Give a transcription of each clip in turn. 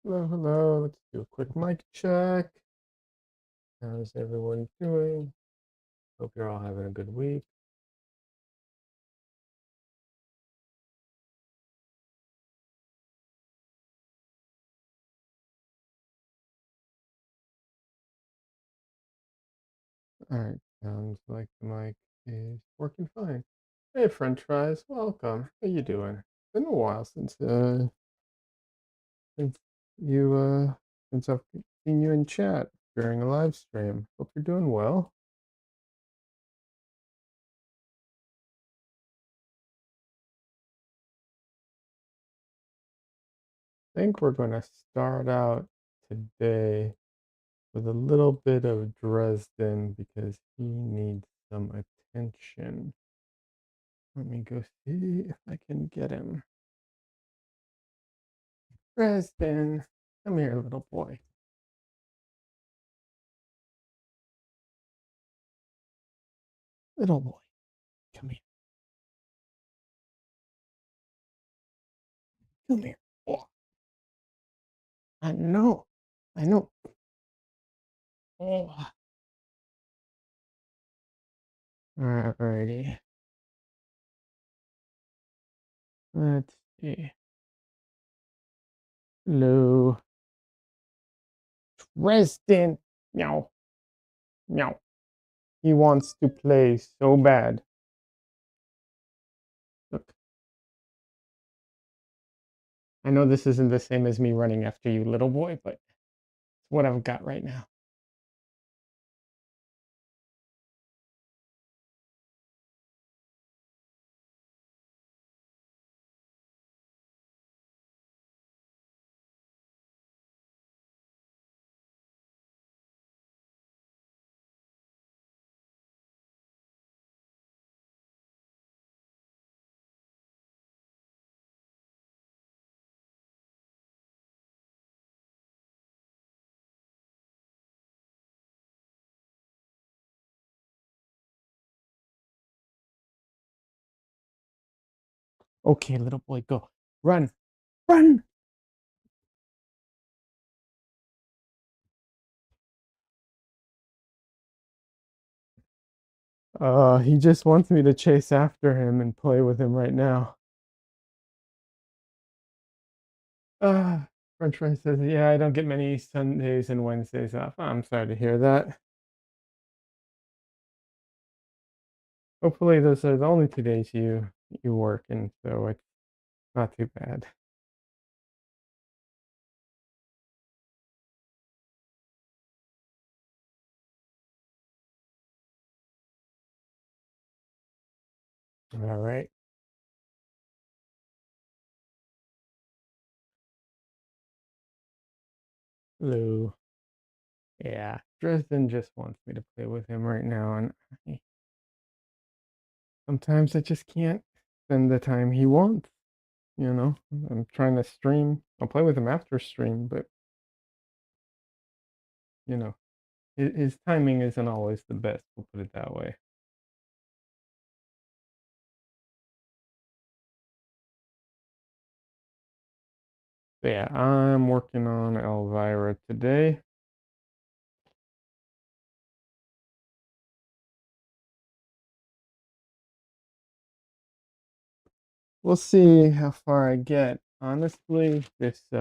Hello, hello. Let's do a quick mic check. How's everyone doing? Hope you're all having a good week. All right, sounds like the mic is working fine. Hey, French fries, welcome. How you doing? It's been a while since you since I've seen you in chat during a live stream. Hope you're doing well. I think we're going to start out today with a little bit of Dresden because he needs some attention. Let me go see if I can get him. Dresden, come here, little boy. Little boy, come here. Come here. Oh, I know. I know. Oh. Alrighty. Let's see. Hello. Dresden. Meow. Meow. He wants to play so bad. Look. I know this isn't the same as me running after you, little boy, but it's what I've got right now. Okay, little boy, go. Run. Run. He just wants me to chase after him and play with him right now. French fry says, yeah, I don't get many Sundays and Wednesdays off. I'm sorry to hear that. Hopefully those are the only 2 days you work, and so it's not too bad. All right. Hello. Yeah, Dresden just wants me to play with him right now, and sometimes I just can't spend the time he wants. You know, I'm trying to stream. I'll play with him after stream, but you know, his timing isn't always the best. We'll put it that way. But yeah, I'm working on Elvira today. We'll see how far I get. Honestly, this I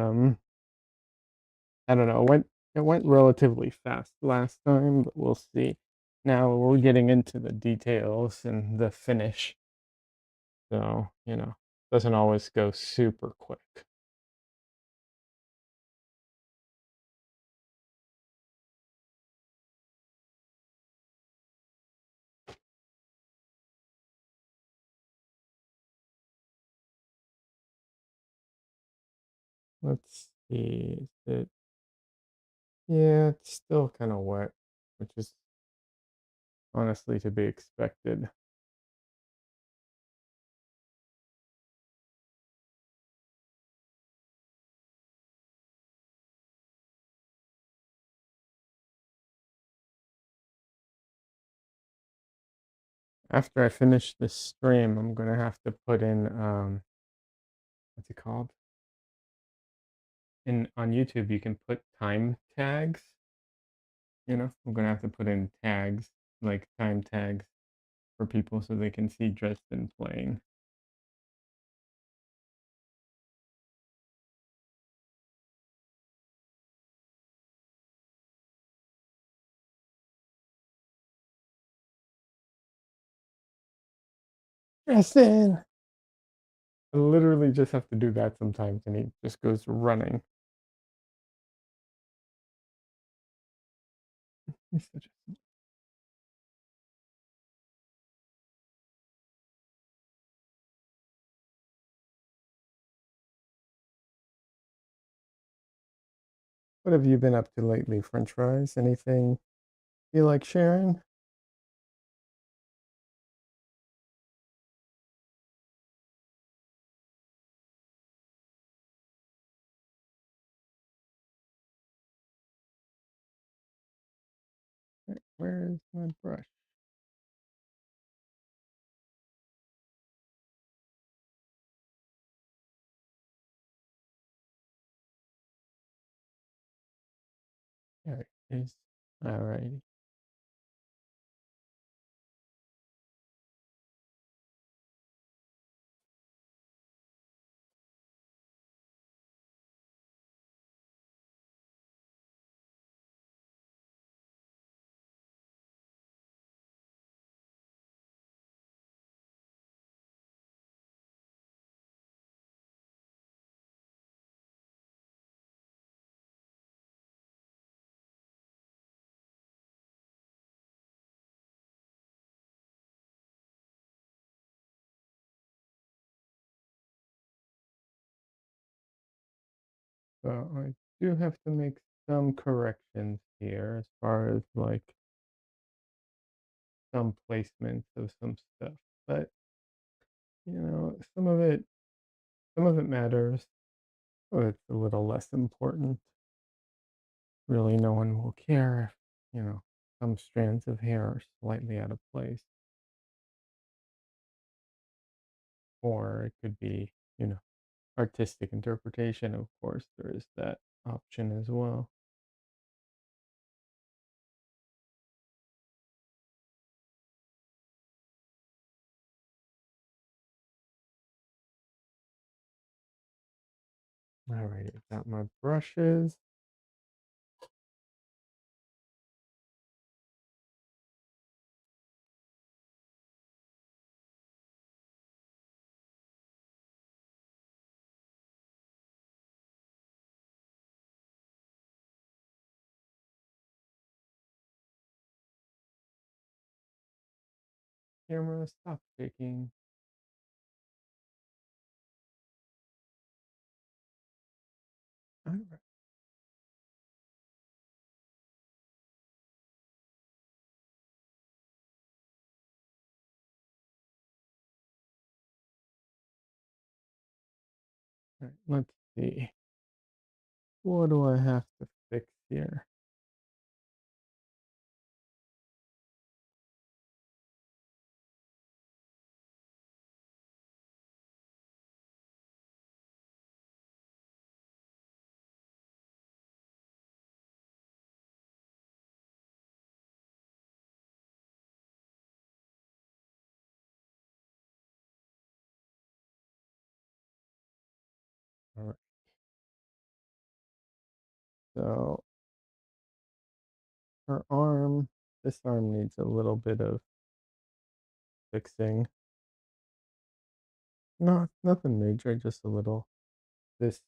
don't know, it went relatively fast last time, but we'll see. Now we're getting into the details and the finish. So, doesn't always go super quick. Let's see. Yeah, it's still kind of wet, which is honestly to be expected. After I finish this stream, I'm gonna have to put in what's it called? in on YouTube, you can put time tags, I'm gonna have to put in tags, like time tags for people so they can see Dresden playing. Dresden! I literally just have to do that sometimes and he just goes running. He's such a What have you been up to lately, French fries? Anything you like sharing? Where is my brush? There it is. Alrighty. So I do have to make some corrections here as far as like some placements of some stuff. But some of it matters. But it's a little less important. Really, no one will care if, some strands of hair are slightly out of place. Or it could be, artistic interpretation. Of course, there is that option as well. Alrighty, got my brushes. Camera, stop shaking. Alright, let's see. What do I have to fix here? Alright, so her arm, this arm needs a little bit of fixing. No, nothing major, just a little. This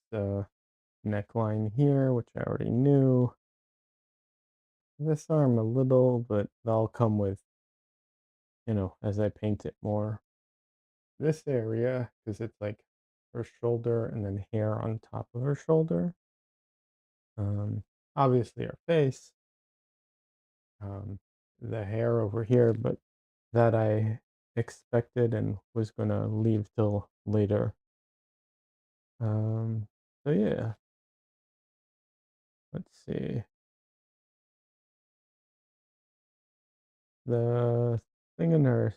neckline here, which I already knew. This arm a little, but they'll come with, as I paint it more. This area, because it's like her shoulder and then hair on top of her shoulder. Um, Obviously her face, um, the hair over here, but that I expected and was gonna leave till later. Um, so yeah, let's see. The thing in her,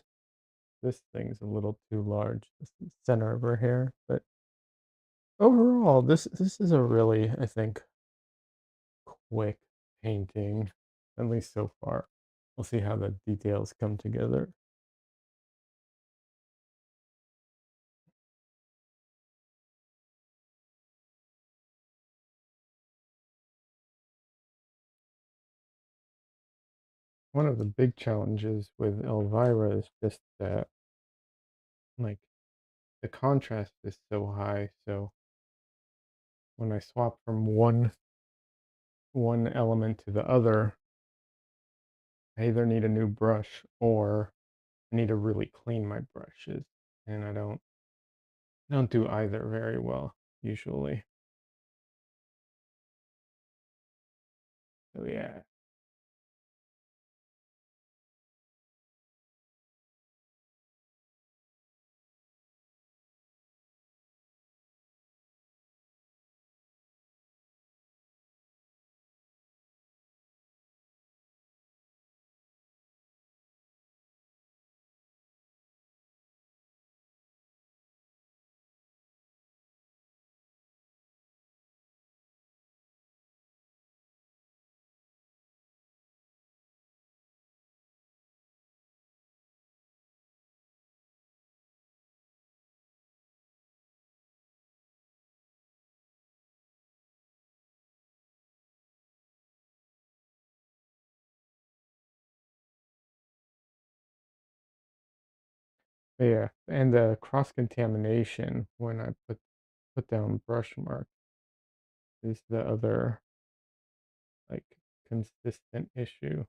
this thing's a little too large, the center of her hair, but Overall, this is a really, I think, quick painting, at least so far. We'll see how the details come together. One of the big challenges with Elvira is just that, like, the contrast is so high. So when I swap from one element to the other, I either need a new brush or I need to really clean my brushes, and I don't do either very well usually. So yeah. Yeah, and the cross contamination when I put down brush mark is the other, like, consistent issue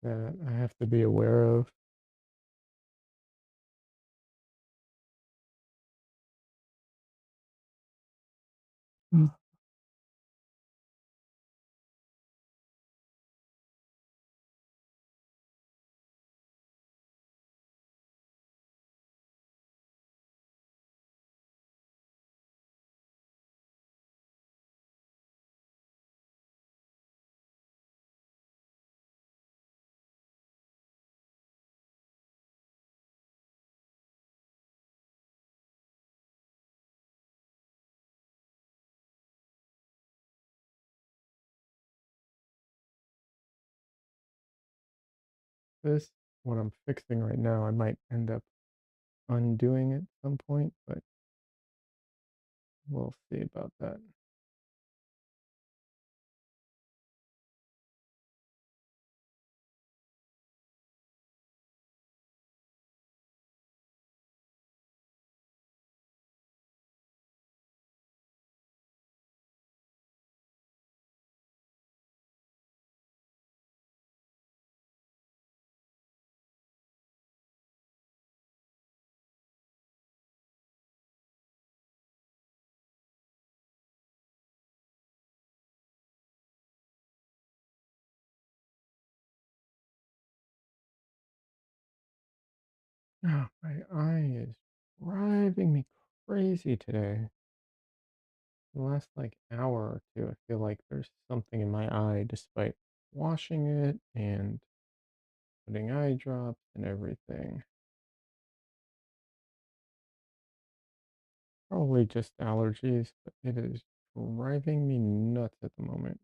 that I have to be aware of. Mm. This, what I'm fixing right now, I might end up undoing at some point, but we'll see about that. Oh, my eye is driving me crazy today. The last like hour or two, I feel like there's something in my eye despite washing it and putting eye drops and everything. Probably just allergies, but it is driving me nuts at the moment.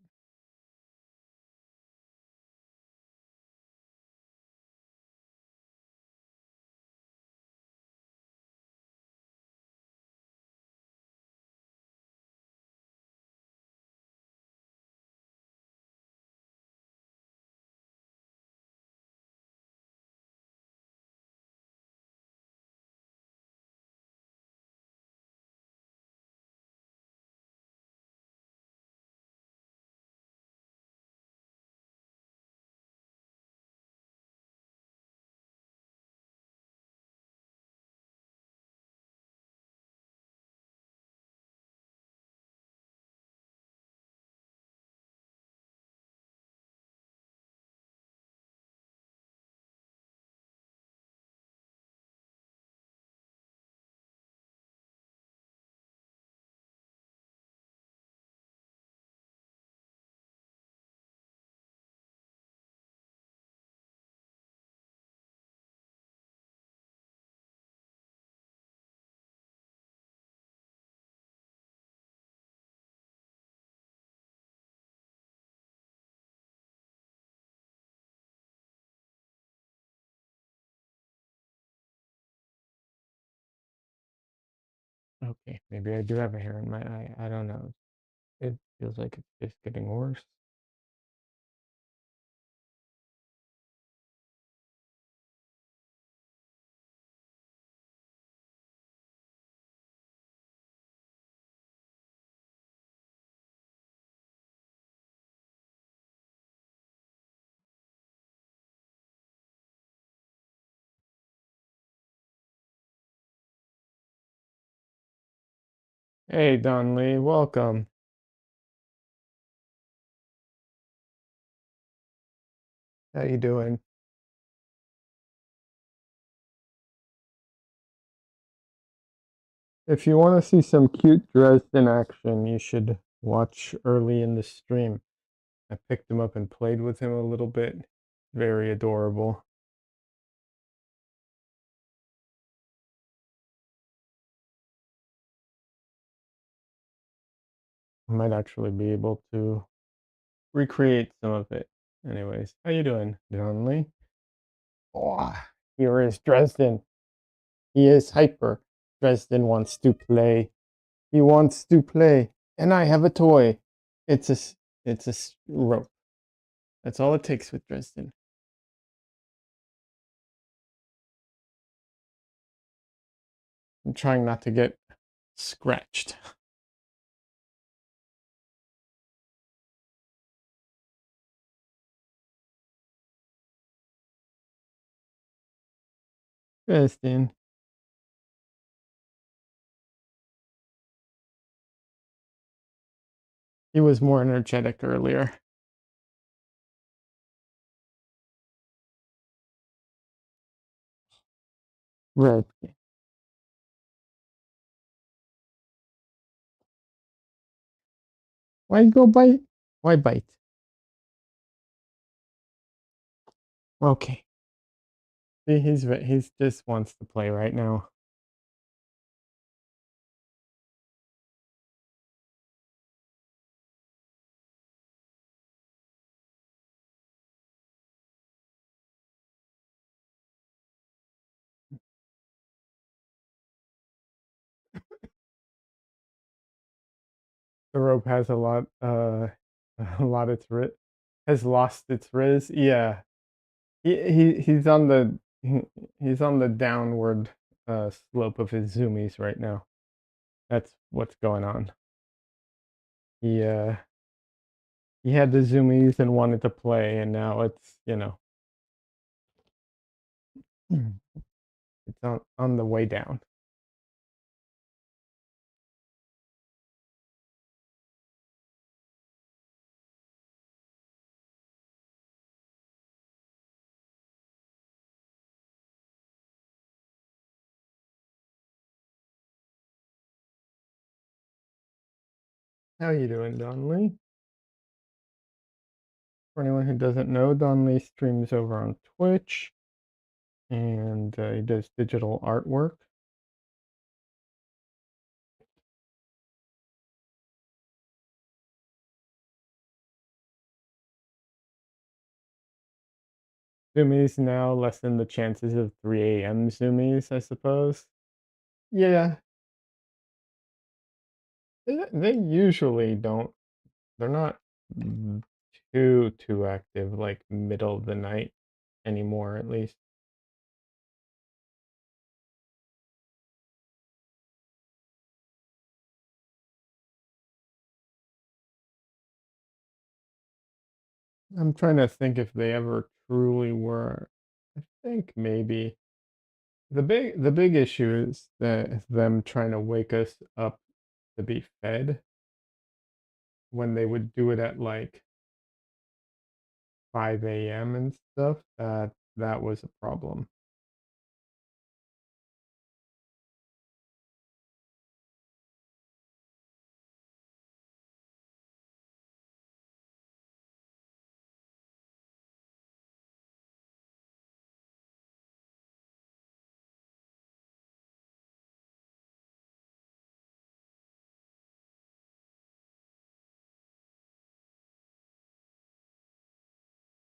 Okay, maybe I do have a hair in my eye. I don't know. It feels like it's just getting worse. Hey, Don Lee, welcome. How you doing? If you want to see some cute Dresden action, you should watch early in the stream. I picked him up and played with him a little bit. Very adorable. I might actually be able to recreate some of it. Anyways, how you doing, Don Lee? Oh, here is Dresden. He is hyper. Dresden wants to play. He wants to play. And I have a toy. It's a rope. That's all it takes with Dresden. I'm trying not to get scratched. Dresden. He was more energetic earlier. Red. Why go bite? Why bite? Okay. See, he's just wants to play right now. The rope has a lot a lot its has lost its riz. Yeah. He's on the he's on the downward slope of his zoomies right now. That's what's going on. He he had the zoomies and wanted to play, and now it's, it's on the way down. How you doing, Don Lee? For anyone who doesn't know, Don Lee streams over on Twitch, and he does digital artwork. Zoomies now lessen the chances of 3 a.m. zoomies, I suppose. Yeah, they usually don't. They're not too active, like middle of the night anymore, at least. I'm trying to think if they ever truly were. I think maybe the big issue is that them trying to wake us up to be fed when they would do it at like 5 a.m. and stuff. That was a problem.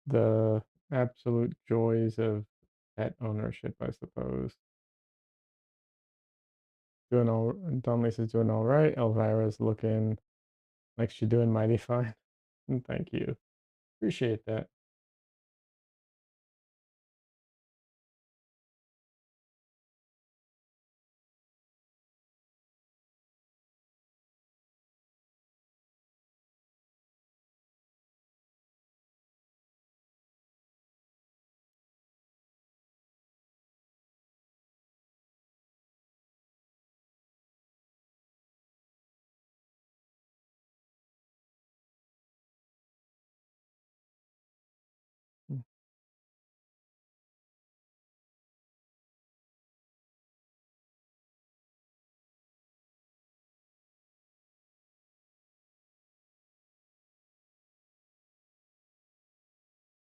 The absolute joys of pet ownership, I suppose. doing all Don Lisa's doing all right. Elvira's looking like she's doing mighty fine. And thank you. Appreciate that. Mm.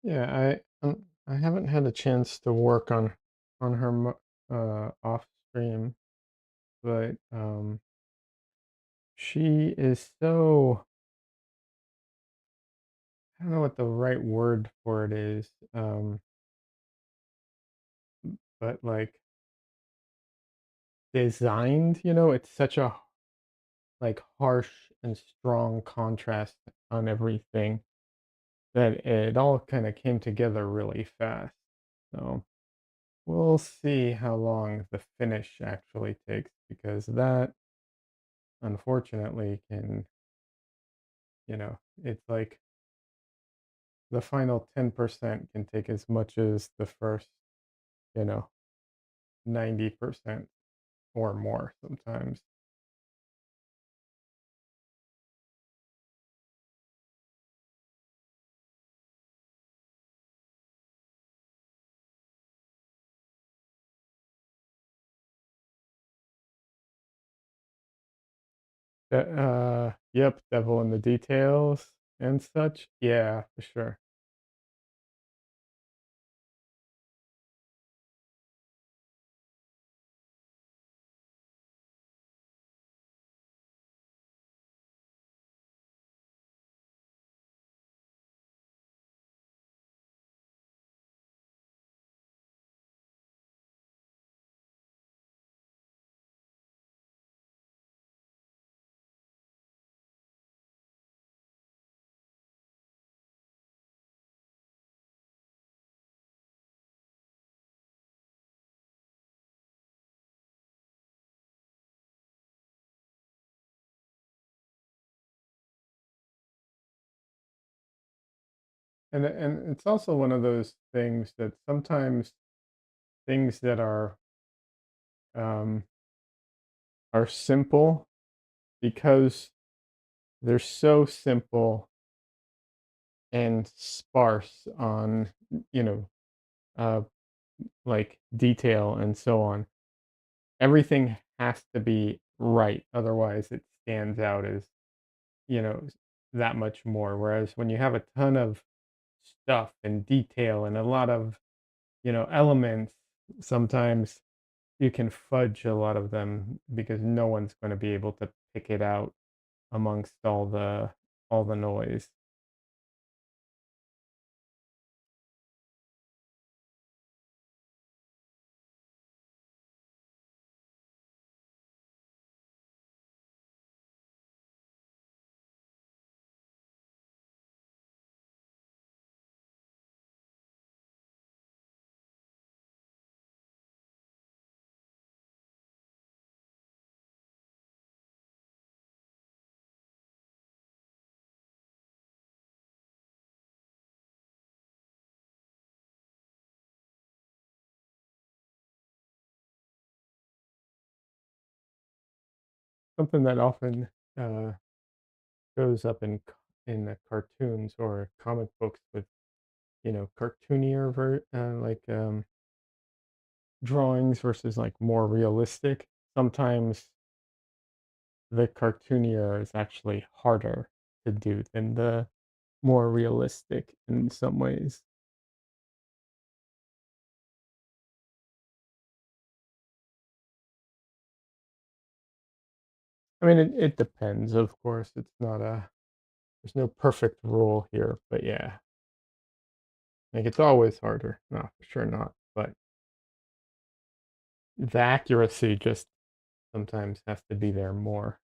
Yeah, I haven't had a chance to work on her off stream, but she is so, I don't know what the right word for it is, but like designed, it's such a like harsh and strong contrast on everything that it all kind of came together really fast. So we'll see how long the finish actually takes because that unfortunately can, it's like the final 10% can take as much as the first, you know, 90% or more sometimes. Yep, devil in the details and such. Yeah, for sure. And it's also one of those things that sometimes things that um, are simple because they're so simple and sparse on, you know, uh, like detail and so on. Everything has to be right, otherwise it stands out as, that much more. Whereas when you have a ton of stuff and detail and a lot of, elements, sometimes you can fudge a lot of them because no one's going to be able to pick it out amongst all the noise. Something that often uh, shows up in cartoons or comic books with, cartoonier like drawings versus like more realistic. Sometimes the cartoonier is actually harder to do than the more realistic in some ways. I mean, it depends, of course. There's no perfect rule here, but yeah, like it's always harder. No, for sure not. But the accuracy just sometimes has to be there more.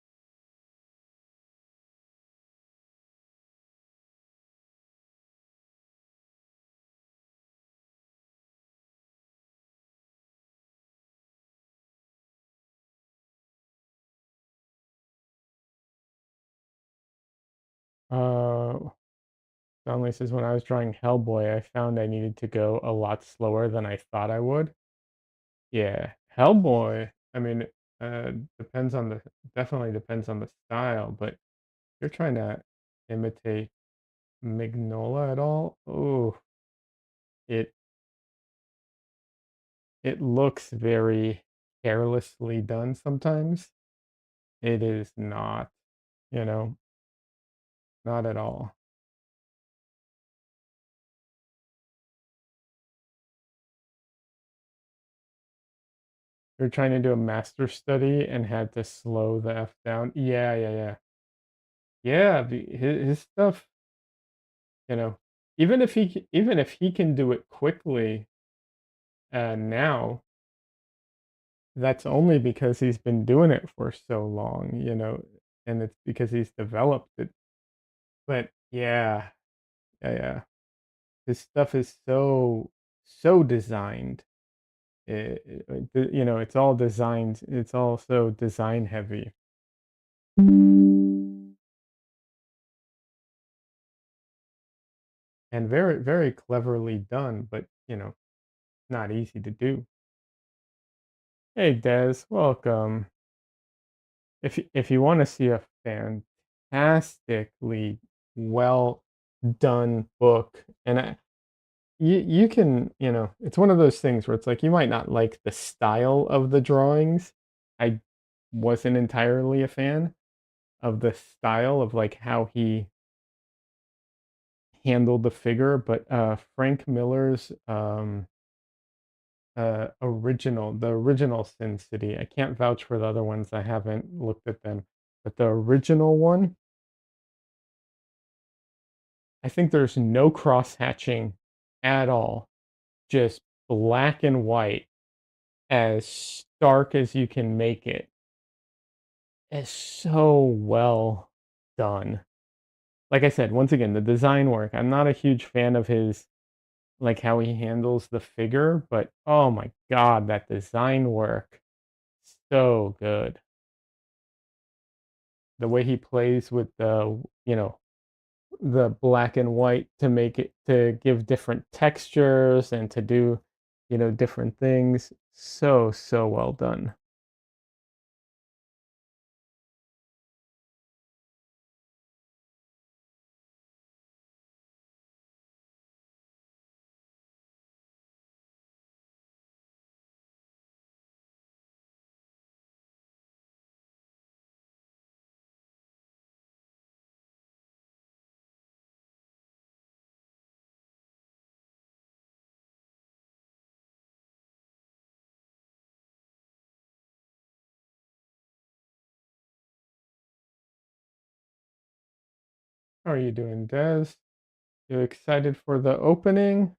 Uh, Donnelly says, when I was drawing Hellboy, I found I needed to go a lot slower than I thought I would. Yeah, Hellboy, I mean, uh, depends on the definitely depends on the style, but you're trying to imitate Mignola at all? Oh, it it looks very carelessly done sometimes. It is not, you know, not at all. You're trying to do a master study and had to slow the F down. Yeah, yeah, yeah. Yeah, his stuff, you know, even if he can do it quickly now, that's only because he's been doing it for so long, and it's because he's developed it. But yeah, yeah, yeah. His stuff is so designed. It's all designed. It's all so design heavy and very very cleverly done, but not easy to do. Hey Des, welcome. If you want to see a fantastically well done book, and you can, it's one of those things where it's like you might not like the style of the drawings. I wasn't entirely a fan of the style of like how he handled the figure, but Frank Miller's the original Sin City. I can't vouch for the other ones. I haven't looked at them, but the original one, I think there's no cross hatching at all. Just black and white, as stark as you can make it. Is so well done. Like I said, once again, the design work. I'm not a huge fan of his, like how he handles the figure, but oh my god, that design work, so good. The way he plays with the black and white to make it to give different textures and to do, different things. So well done. How are you doing, Des? You excited for the opening?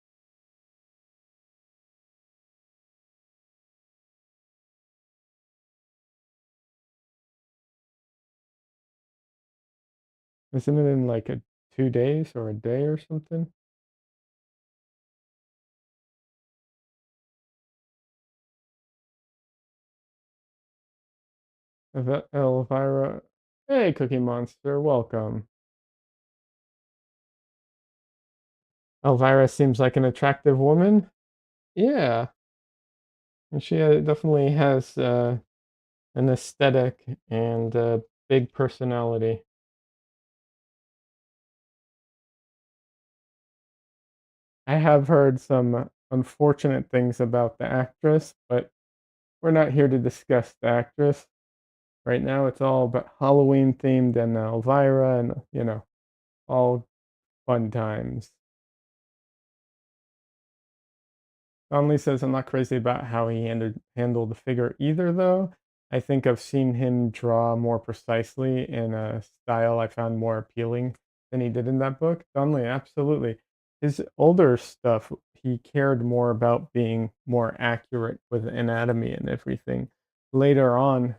Isn't it in like 2 days or a day or something? Elvira. Hey, Cookie Monster, welcome. Elvira seems like an attractive woman. Yeah, and she definitely has an aesthetic and a big personality. I have heard some unfortunate things about the actress, but we're not here to discuss the actress. Right now, it's all about Halloween themed and Elvira and, all fun times. Conley says, I'm not crazy about how he handled the figure either, though. I think I've seen him draw more precisely in a style I found more appealing than he did in that book. Conley, absolutely. His older stuff, he cared more about being more accurate with anatomy and everything. Later on,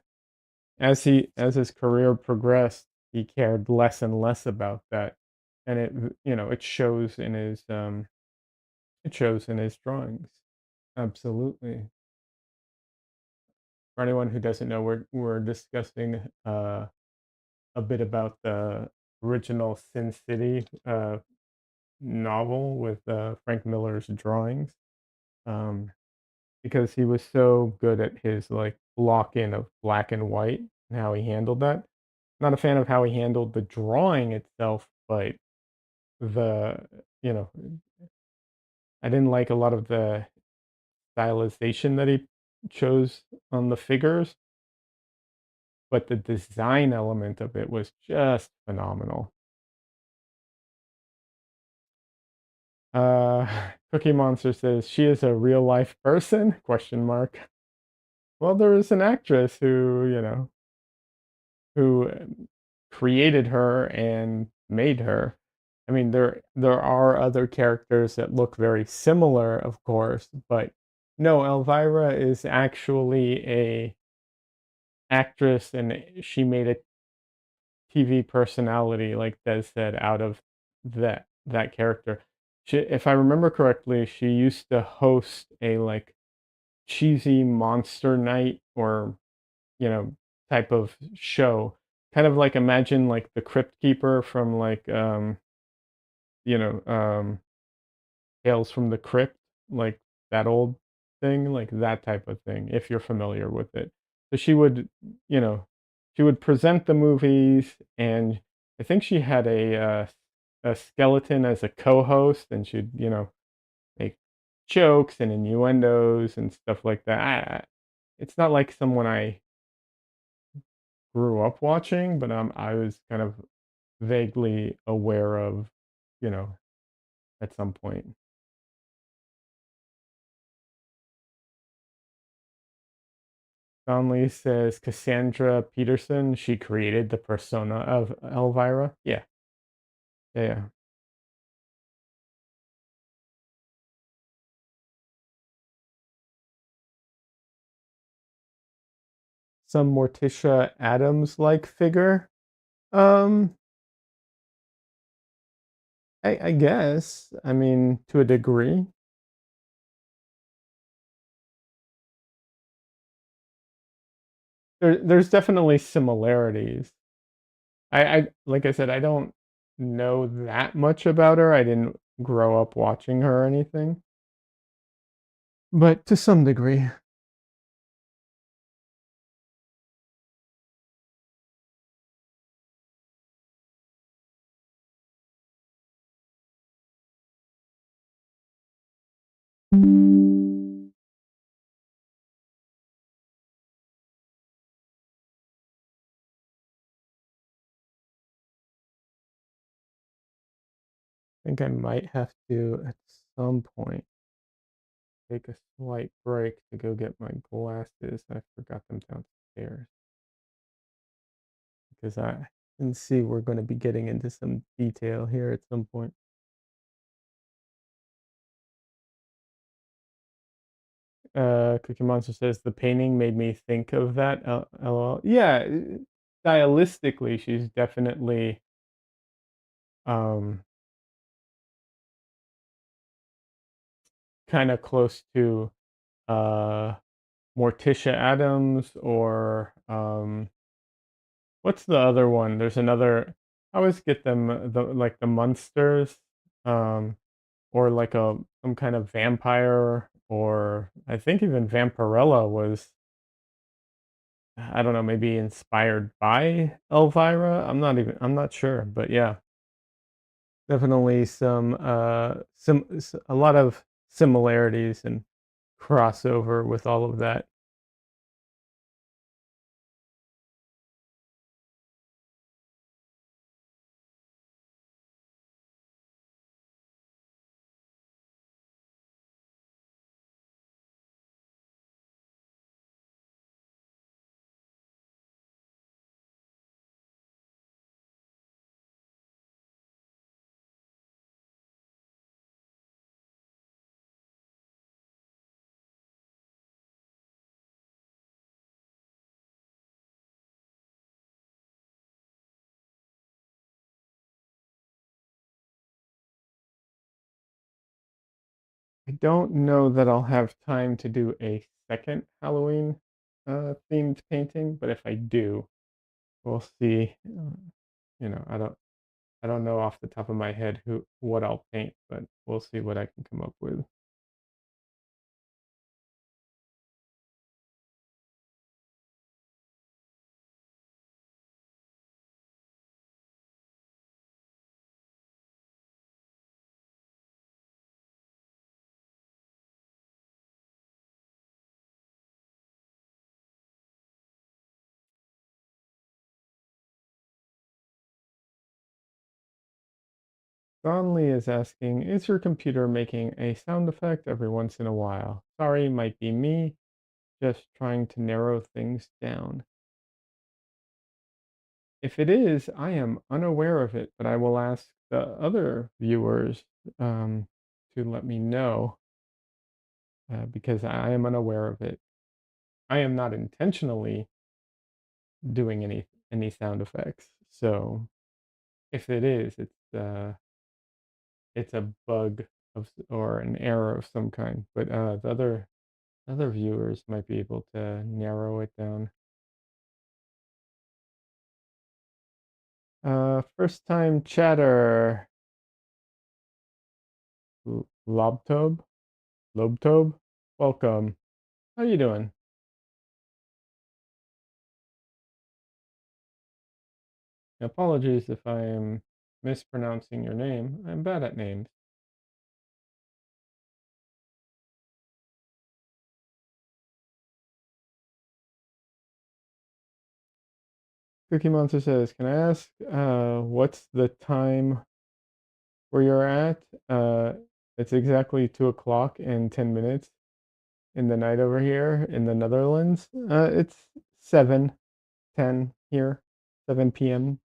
as his career progressed, he cared less and less about that, and it shows in his drawings. Absolutely. For anyone who doesn't know, we're discussing a bit about the original Sin City novel with Frank Miller's drawings, um, because he was so good at his like lock in of black and white and how he handled that. Not a fan of how he handled the drawing itself, but the you know I didn't like a lot of the stylization that he chose on the figures, but the design element of it was just phenomenal. Uh, Cookie Monster says she is a real life person? Question mark. Well, there is an actress who created her and made her. I mean, there are other characters that look very similar, of course, but no, Elvira is actually a actress, and she made a TV personality, like Des said, out of that character. If I remember correctly, she used to host a like cheesy monster night or type of show. Kind of like imagine like the Crypt Keeper from like you know, Tales from the Crypt, like that old thing, like that type of thing, if you're familiar with it. So you know, she would present the movies, and I think she had a skeleton as a co-host, and she'd, make jokes and innuendos and stuff like that. It's not like someone I grew up watching, but I was kind of vaguely aware of, you know, at some point. Conley says Cassandra Peterson, she created the persona of Elvira. Yeah, yeah, yeah. Some Morticia Adams like figure. Um, I guess. I mean, to a degree. There's definitely similarities. I like I said, I don't know that much about her. I didn't grow up watching her or anything, but to some degree. I think I might have to at some point take a slight break to go get my glasses. I forgot them downstairs because I can see we're going to be getting into some detail here at some point. Cookie Monster says the painting made me think of that. LOL. Yeah, stylistically, she's definitely um, kind of close to uh, Morticia Adams or what's the other one? There's another. I always get them the Munsters, um, or like a some kind of vampire, or I think even Vampirella was, I don't know, maybe inspired by Elvira. I'm not sure, but yeah, definitely a lot of similarities and crossover with all of that. I don't know that I'll have time to do a second Halloween themed painting, but if I do, we'll see. I don't know off the top of my head who what I'll paint, but we'll see what I can come up with. Donley is asking, is your computer making a sound effect every once in a while? Sorry, might be me, just trying to narrow things down. If it is, I am unaware of it, but I will ask the other viewers to let me know because I am unaware of it. I am not intentionally doing any sound effects. So if it is, it's a bug or an error of some kind. But the other viewers might be able to narrow it down. First time chatter, Lobtobe, Lobtobe, welcome. How you doing? Apologies if I am mispronouncing your name. I'm bad at names. Cookie Monster says, "Can I ask what's the time where you're at?" It's exactly 2 o'clock and 10 minutes in the night over here in the Netherlands. It's 7:10 here, 7 p.m.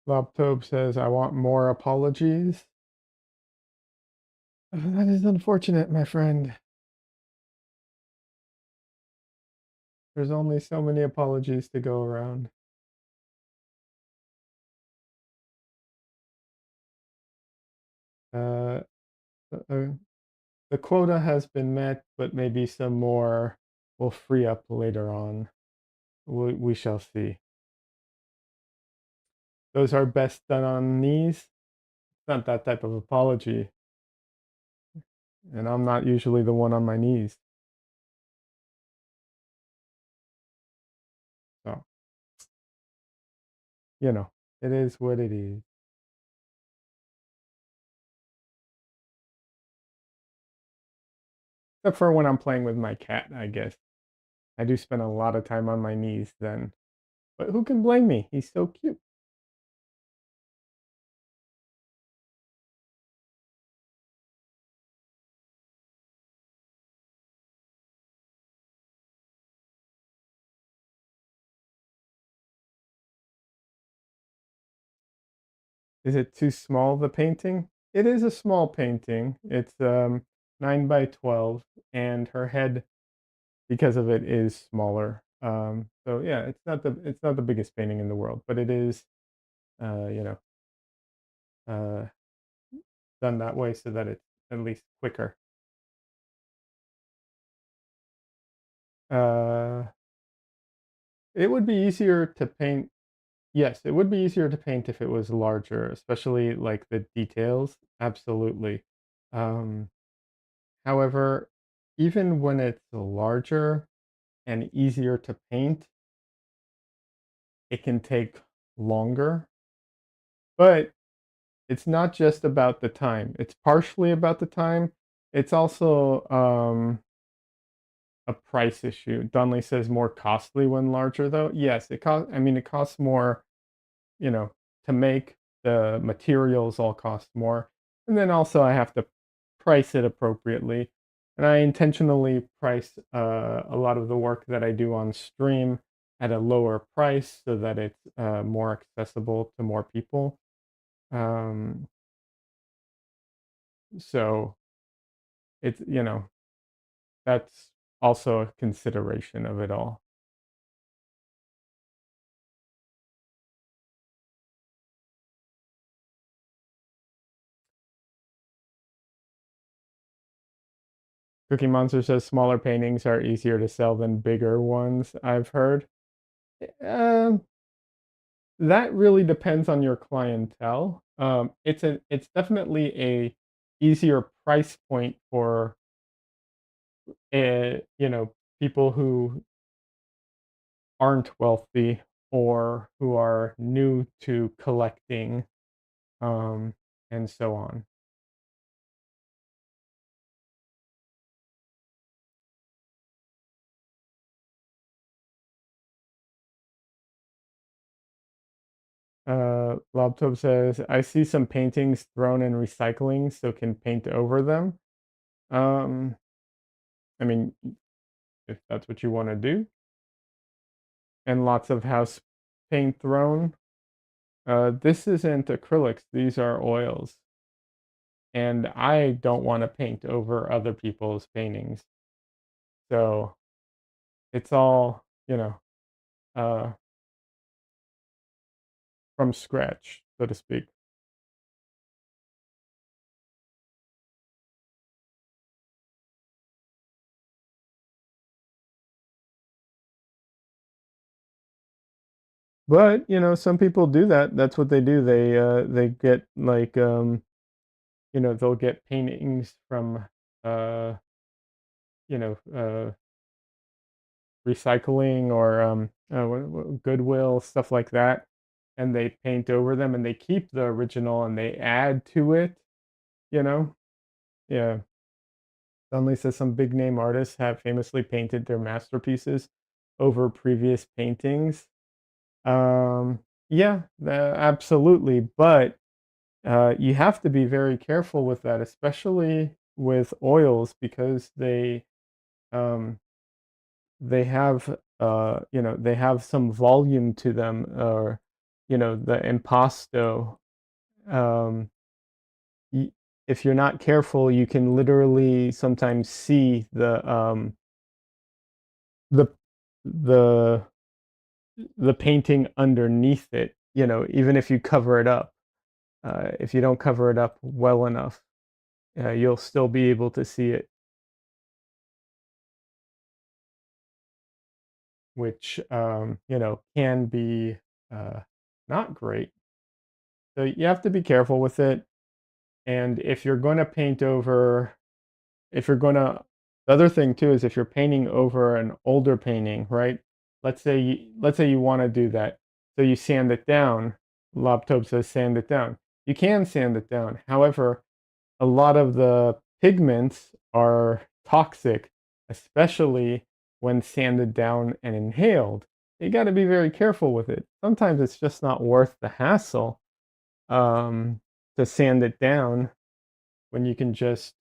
Lobtobe says, "I want more apologies." That is unfortunate, my friend. There's only so many apologies to go around. Uh, uh, the quota has been met, but maybe some more will free up later on. We shall see. Those are best done on knees. It's not that type of apology, and I'm not usually the one on my knees. So, it is what it is. Except for when I'm playing with my cat, I guess. I do spend a lot of time on my knees then. But who can blame me? He's so cute. Is it too small, the painting? It is a small painting. It's 9 by 12, and her head, because of it, is smaller. So yeah, it's not the biggest painting in the world, but it is uh, you know uh, done that way so that it's at least quicker. Uh, it would be easier to paint. Yes, it would be easier to paint if it was larger, especially like the details. Absolutely. Um, However, even when it's larger and easier to paint, it can take longer. But it's not just about the time. It's partially about the time. It's also a price issue. Dunley says more costly when larger, though. Yes, it costs. I mean, it costs more. You know, to make. The materials all cost more, and then also I have to price it appropriately. And I intentionally price a lot of the work that I do on stream at a lower price so that it's more accessible to more people. Um, so it's that's also a consideration of it all. Cookie Monster says smaller paintings are easier to sell than bigger ones, I've heard. Um, that really depends on your clientele. It's definitely a easier price point for, people who aren't wealthy or who are new to collecting, um, and so on. Lobtob says, I see some paintings thrown in recycling, so can paint over them. Um, I mean, if that's what you want to do, and lots of house paint thrown. This isn't acrylics, these are oils. And I don't want to paint over other people's paintings. So it's all, uh, from scratch, so to speak. But, some people do that. That's what they do. They get like, they'll get paintings from, uh, recycling or Goodwill, stuff like that, and they paint over them and they keep the original and they add to it, you know? Yeah. Dunley says some big name artists have famously painted their masterpieces over previous paintings. Yeah, absolutely. But you have to be very careful with that, especially with oils, because um, they have they have some volume to them, or the impasto. Um, y- if you're not careful, you can literally sometimes see the the the painting underneath it. Even if you cover it up, if you don't cover it up well enough, you'll still be able to see it, which can be not great. So you have to be careful with it. And if you're going to paint over, if you're going to, the other thing too is if you're painting over an older painting, right? Let's say you want to do that. So you sand it down. Lobtobe says sand it down. You can sand it down. However, a lot of the pigments are toxic, especially when sanded down and inhaled. You got to be very careful with it. Sometimes it's just not worth the hassle, um, to sand it down when you can just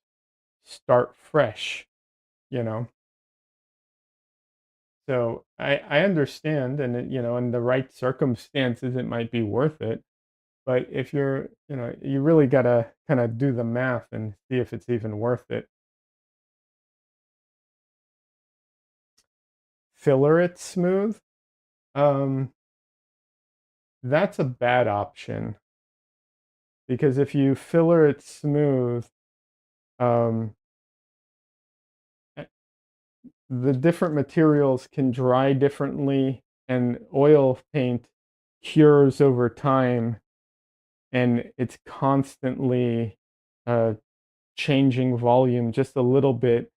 start fresh, you know? So I understand, and in the right circumstances, it might be worth it. But if you really gotta kind of do the math and see if it's even worth it. Filler it smooth. Um, that's a bad option because if you filler it smooth, um, eh, the different materials can dry differently, and oil paint cures over time, and it's constantly uh, changing volume just a little bit.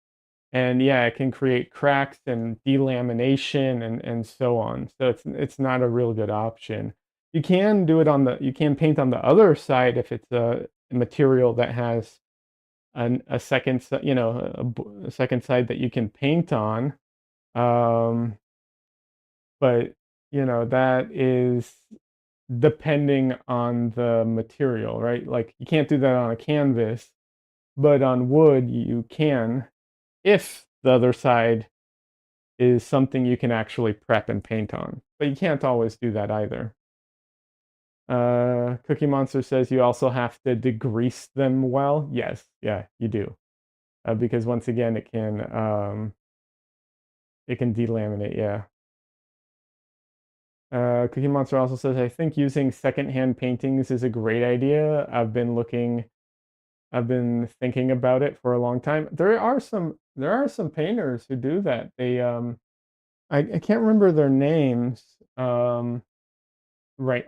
And yeah, it can create cracks and delamination and so on. So it's not a real good option. You can paint on the other side if it's a material that has a second a second side that you can paint on. Um, but that is depending on the material, right? Like you can't do that on a canvas, but on wood you can, if the other side is something you can actually prep and paint on. But you can't always do that either. Cookie Monster says you also have to degrease them well. Yes, yeah, you do. Because once again, it can delaminate. Yeah. Cookie Monster also says I think using secondhand paintings is a great idea. I've been thinking about it for a long time. There are some there are some painters who do that. I can't remember their names, right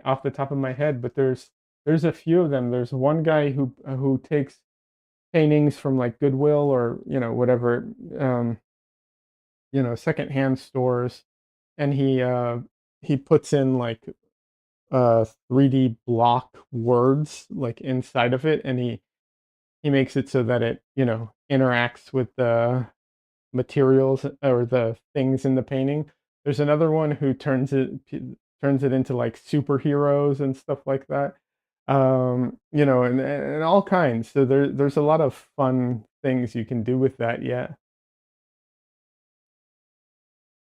off the top of my head, but there's a few of them. There's one guy who takes paintings from, like, Goodwill or, whatever, um, secondhand stores, and he puts in, like, 3D block words, like, inside of it, and he makes it so that it, interacts with the materials or the things in the painting. There's another one who turns it into, like, superheroes and stuff like that. And all kinds. So there's a lot of fun things you can do with that, yeah.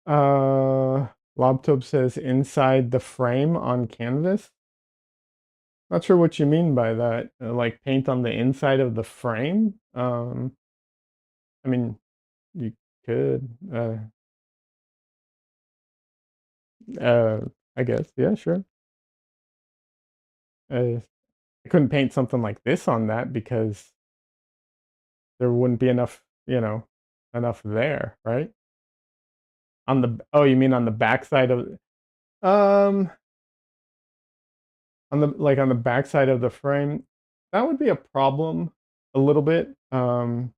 Uh, Lobtobe says inside the frame on canvas. Not sure what you mean by that. Like paint on the inside of the frame? I mean, you could. Uh, I guess. Yeah, sure. I couldn't paint something like this on that because there wouldn't be enough there, right? Oh, you mean on the backside of um on the backside of the frame? That would be a problem a little bit. Depending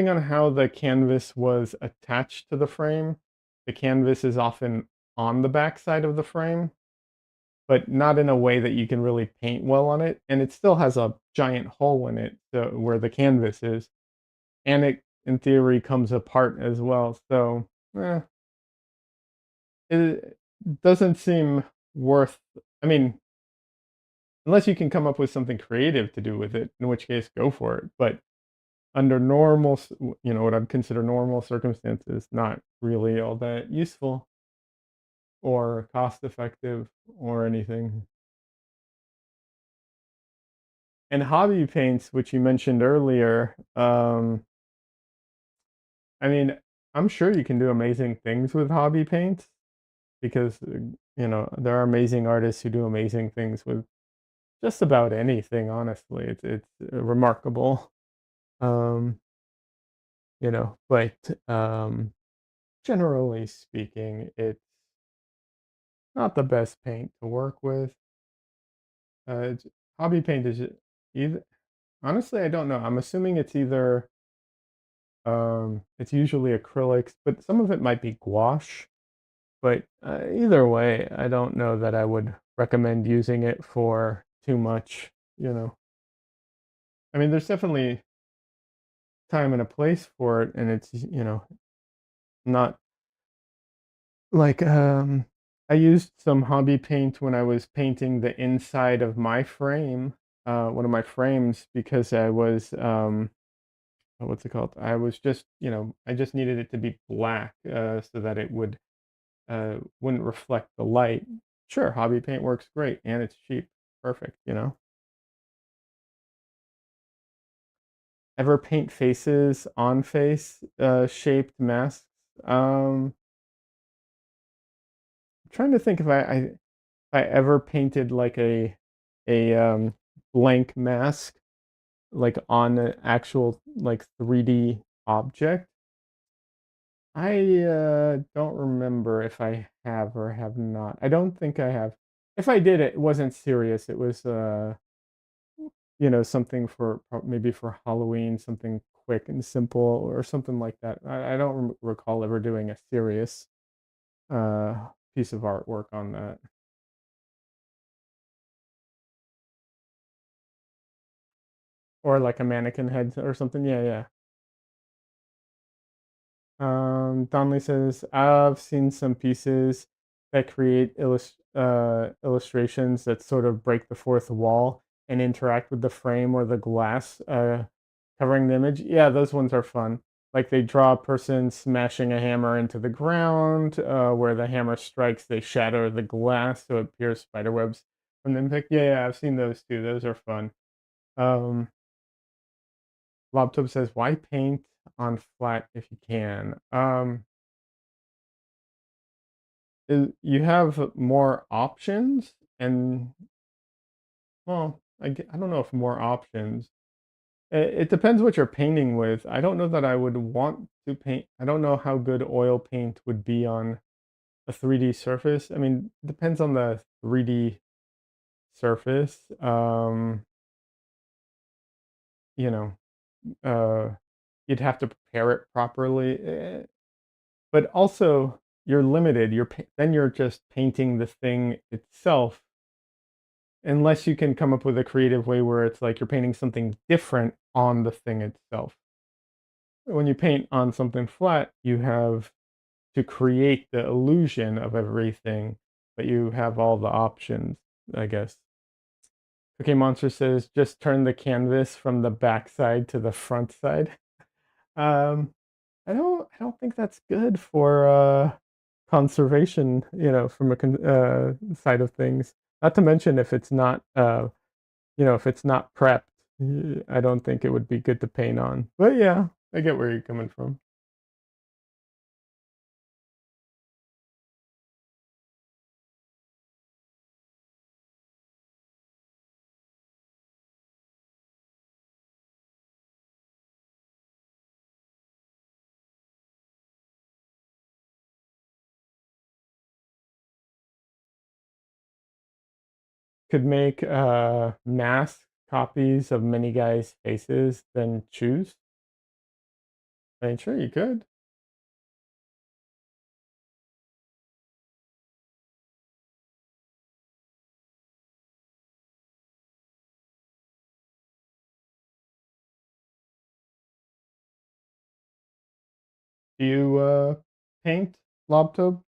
on how the canvas was attached to the frame, the canvas is often on the backside of the frame, but not in a way that you can really paint well on it. And it still has a giant hole in it, so where the canvas is, and it, in theory, comes apart as well. So, it doesn't seem worth. I mean, unless you can come up with something creative to do with it, in which case, go for it. But under what I'd consider normal circumstances, not really all that useful or cost effective or anything. And hobby paints, which you mentioned earlier, I mean, I'm sure you can do amazing things with hobby paints because there are amazing artists who do amazing things with just about anything. Honestly, it's remarkable. Um, but generally speaking, it's not the best paint to work with. Hobby paint is either. Honestly, I don't know. I'm assuming it's either. It's usually acrylics, but some of it might be gouache. But either way, I don't know that I would recommend using it for too much. You know, I mean, there's definitely time and a place for it, and it's not like I used some hobby paint when I was painting the inside of my frame, one of my frames, because I was what's it called? I was just I just needed it to be black so that it wouldn't reflect the light. Sure, hobby paint works great and it's cheap. Perfect. Ever paint faces on face shaped masks? Um, I'm trying to think if I ever painted like a blank mask like on an actual like 3D object. I don't remember if I have or have not. I don't think I have. If I did, it wasn't serious. It was something for maybe for Halloween, something quick and simple or something like that. I don't recall ever doing a serious uh piece of artwork on that. Or like a mannequin head or something. Yeah, yeah. Donley says, I've seen some pieces that create illustrations that sort of break the fourth wall and interact with the frame or the glass covering the image. Yeah, those ones are fun. Like they draw a person smashing a hammer into the ground, where the hammer strikes, they shatter the glass so it appears spider webs from the impact. Yeah, yeah, I've seen those too. Those are fun. Um, Lobtub says, why paint on flat if you can? You have more options and well, I don't know if more options. It depends what you're painting with. I don't know that I would want to paint. I don't know how good oil paint would be on a 3D surface. I mean, it depends on the 3D surface. You know, uh, you'd have to prepare it properly. But also, you're limited. Then you're just painting the thing itself, unless you can come up with a creative way where it's like you're painting something different on the thing itself. When you paint on something flat, you have to create the illusion of everything, but you have all the options, I guess. Okay, Monster says just turn the canvas from the back side to the front side. Um, I don't think that's good for conservation, from a side of things. Not to mention if it's not if it's not prepped, I don't think it would be good to paint on. But yeah, I get where you're coming from. Could make mass copies of many guys' faces, then choose. I mean, sure you could. Do you paint Lobtobe?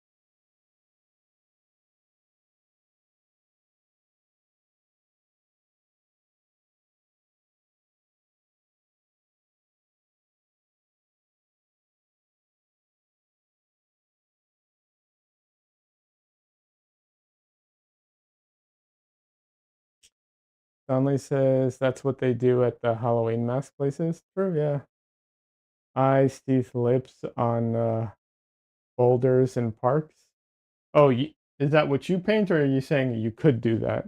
Conley says that's what they do at the Halloween mask places. True, yeah. Eyes, teeth, lips on boulders and parks. Oh, is that what you paint, or are you saying you could do that?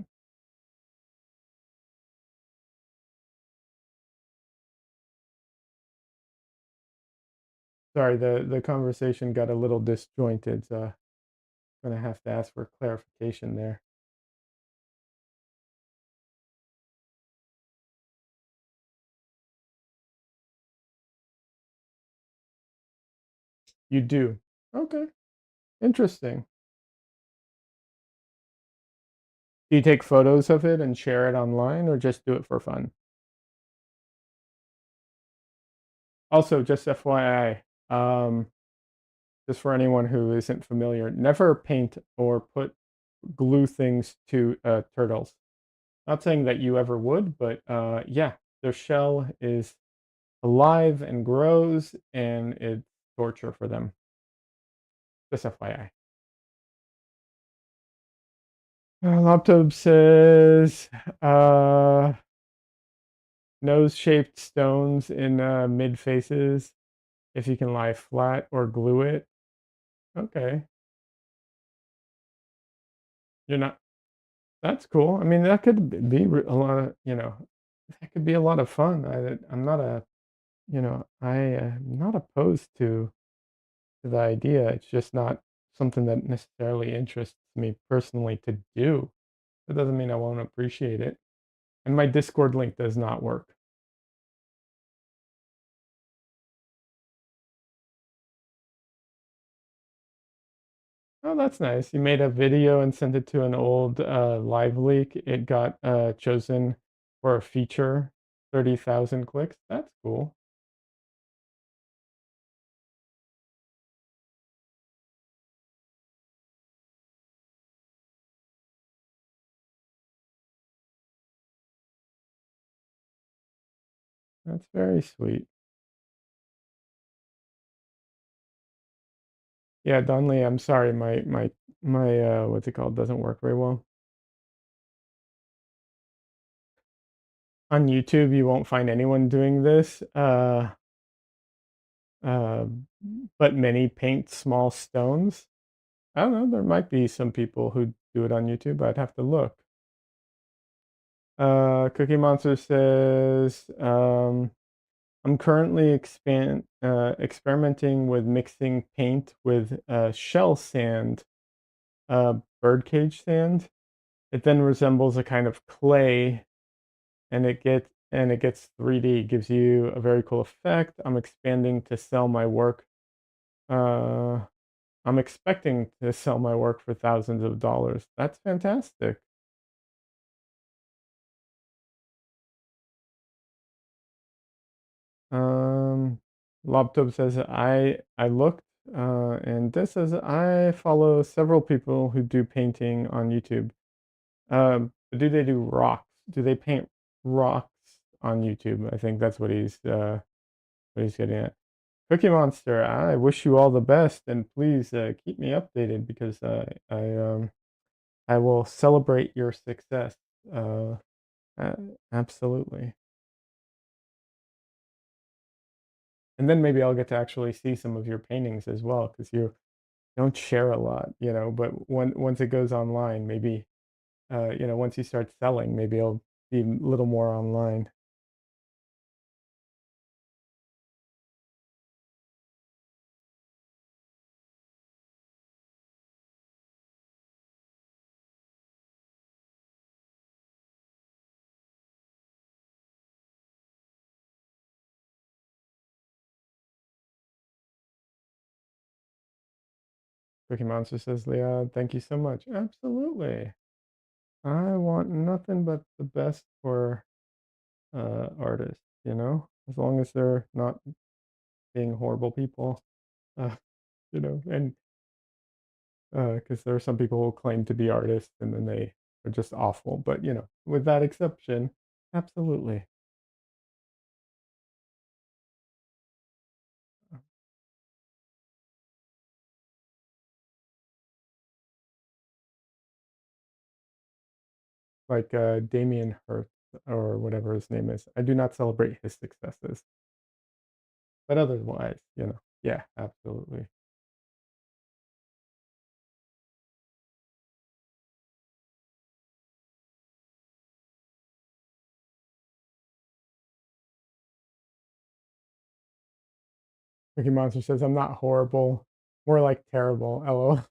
Sorry, the conversation got a little disjointed, so I'm gonna have to ask for clarification there. You do. Okay, interesting. Do you take photos of it and share it online, or just do it for fun? Also, just FYI, just for anyone who isn't familiar, never paint or put glue things to turtles. Not saying that you ever would, but yeah, their shell is alive and grows, and it's torture for them. Just FYI. Loptobe says nose shaped stones in mid faces if you can lie flat or glue it. Okay. You're not, that's cool. I mean, that could be a lot of, that could be a lot of fun. I'm not I am not opposed to the idea. It's just not something that necessarily interests me personally to do. That doesn't mean I won't appreciate it. And my Discord link does not work. Oh, that's nice. You made a video and sent it to an old live leak. It got chosen for a feature, 30,000 clicks. That's cool. That's very sweet. Yeah, Donley, I'm sorry, my what's it called doesn't work very well. On YouTube, you won't find anyone doing this. Uh, but many paint small stones. I don't know. There might be some people who do it on YouTube. I'd have to look. Cookie Monster says, I'm currently experimenting with mixing paint with shell sand, birdcage sand. It then resembles a kind of clay, and it gets 3D, gives you a very cool effect. I'm expanding to sell my work. Uh, I'm expecting to sell my work for thousands of dollars. That's fantastic. Um, Lobtub says I looked, and this says I follow several people who do painting on YouTube. Do they do rocks? Do they paint rocks on YouTube? I think that's what he's getting at. Cookie Monster, I wish you all the best, and please keep me updated because I will celebrate your success. Uh, Absolutely. And then maybe I'll get to actually see some of your paintings as well because you don't share a lot, but once it goes online, maybe, once you start selling, maybe it'll be a little more online. Cookie Monster says, Leah, thank you so much. Absolutely. I want nothing but the best for artists, as long as they're not being horrible people, uh, and because there are some people who claim to be artists and then they are just awful. But, with that exception, absolutely. Like Damien Hirst or whatever his name is. I do not celebrate his successes, but otherwise, yeah, absolutely. Mickey Monster says, I'm not horrible, more like terrible. LOL.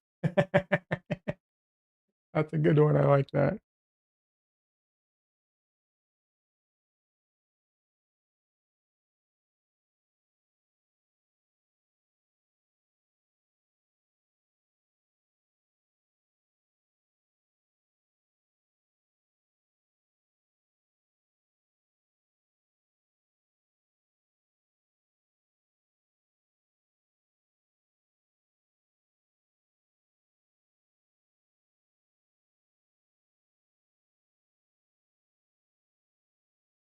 That's a good one. I like that.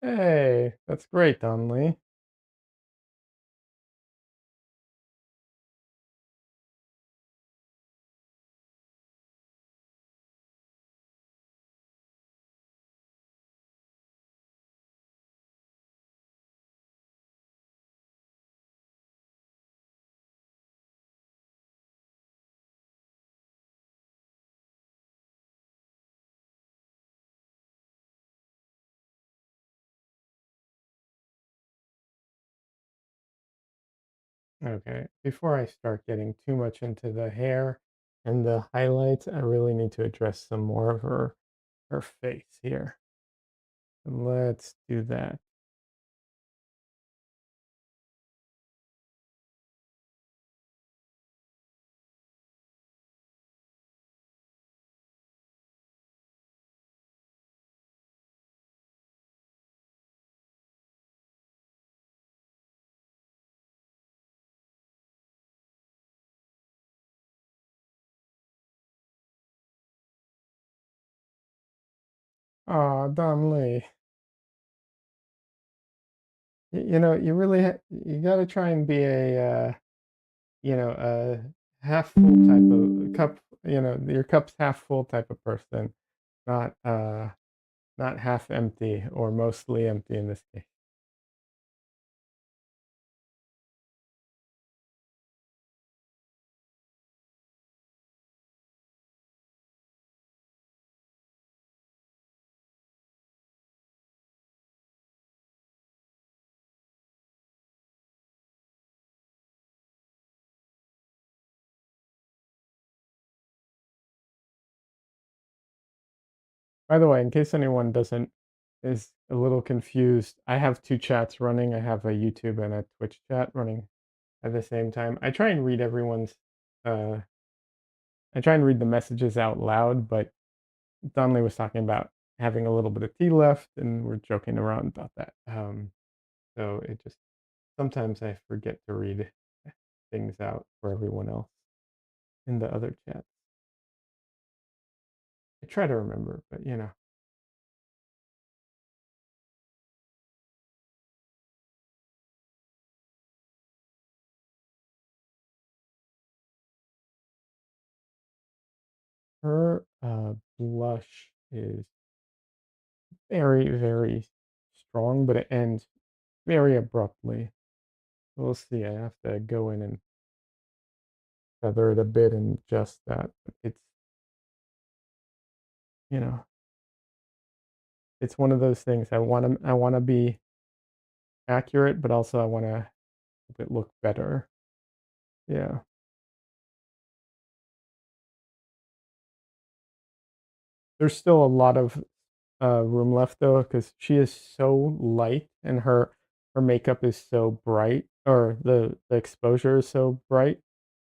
Hey, that's great, Don Lee. Okay, before I start getting too much into the hair and the highlights, I really need to address some more of her face here. Let's do that. Oh, Don Lee. You really you got to try and be a half full type of cup. Your cup's half full type of person, not not half empty or mostly empty in this case. By the way, in case anyone doesn't is a little confused, I have 2 chats running. I have a YouTube and a Twitch chat running at the same time. Uh I try and read the messages out loud, but Donnelly was talking about having a little bit of tea left, and we're joking around about that. So it just sometimes I forget to read things out for everyone else in the other chats. I try to remember, but her blush is very, very strong, but it ends very abruptly. We'll see. I have to go in and feather it a bit and adjust that. But you know, it's one of those things. I want to be accurate, but also I want to help it look better. Yeah. There's still a lot of room left though, because she is so light and her makeup is so bright, or the exposure is so bright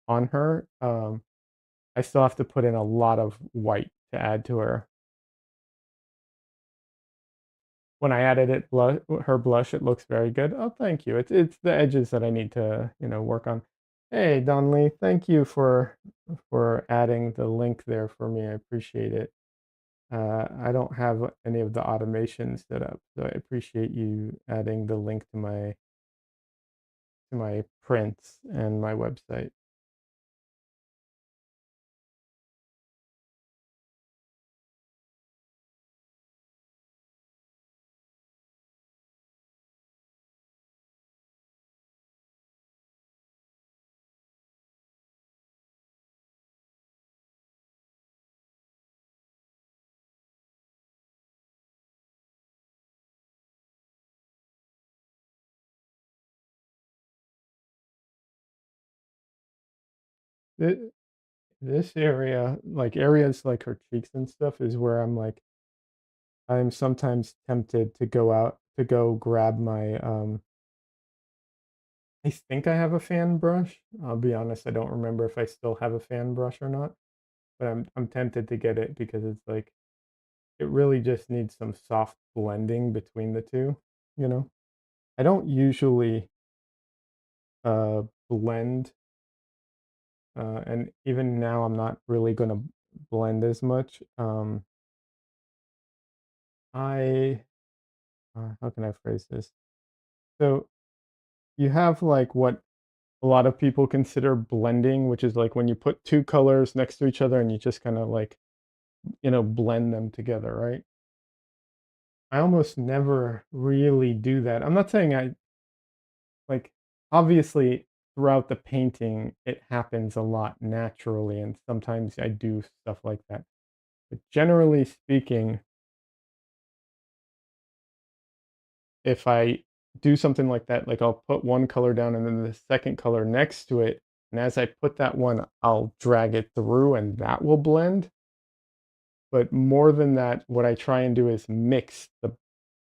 on her. I still have to put in a lot of white to add to when I added her blush, it looks very good. Oh, thank you. It's the edges that I need to, work on. Hey, Donley, thank you for adding the link there for me. I appreciate it. I don't have any of the automations set up, so I appreciate you adding the link to my prints and my website. Thi- This area, like areas like her cheeks and stuff, is where I'm sometimes tempted to go grab my I think I have a fan brush. I'll be honest, I don't remember if I still have a fan brush or not, but I'm tempted to get it because it's like it really just needs some soft blending between the two, you know? I don't usually blend, and even now I'm not really gonna blend as much. I how can I phrase this? So you have like what a lot of people consider blending, which is like when you put two colors next to each other and you just kind of like, blend them together, right? I almost never really do that. I'm not saying I like, obviously, throughout the painting, it happens a lot naturally, and sometimes I do stuff like that. But generally speaking, if I do something like that, like I'll put one color down and then the second color next to it, and as I put that one, I'll drag it through and that will blend. But more than that, what I try and do is mix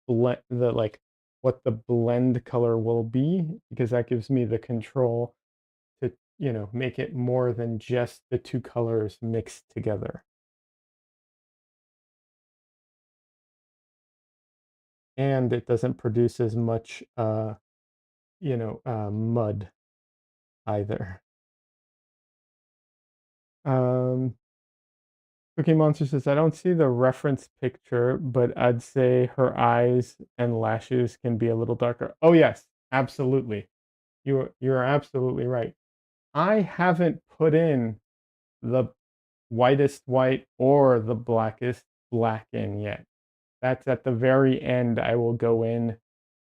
like what the blend color will be, because that gives me the control to, make it more than just the two colors mixed together. And it doesn't produce as much mud either. Um Cookie Monster says, I don't see the reference picture, but I'd say her eyes and lashes can be a little darker. Oh yes, absolutely. You're absolutely right. I haven't put in the whitest white or the blackest black in yet. That's at the very end. I will go in.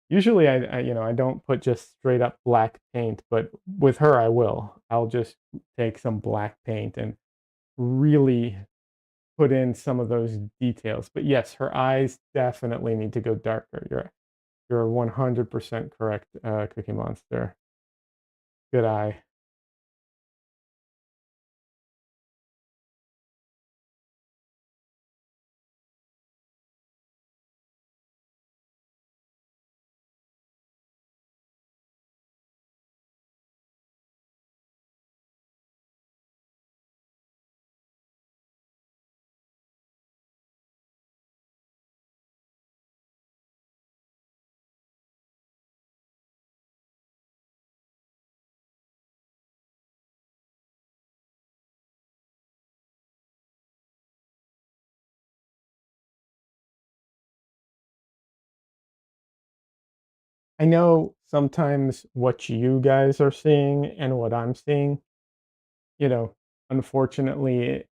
Usually I don't put just straight up black paint, but with her I will. I'll just take some black paint and really put in some of those details. But yes, her eyes definitely need to go darker. You're 100% correct, Cookie Monster. Good eye. I know sometimes what you guys are seeing and what I'm seeing, you know, unfortunately, it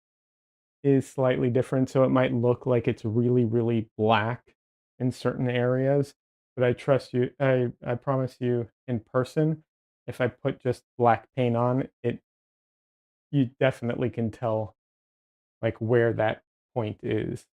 is slightly different. So it might look like it's really, really black in certain areas. But I trust you. I promise you, in person, if I put just black paint on it, you definitely can tell like where that point is.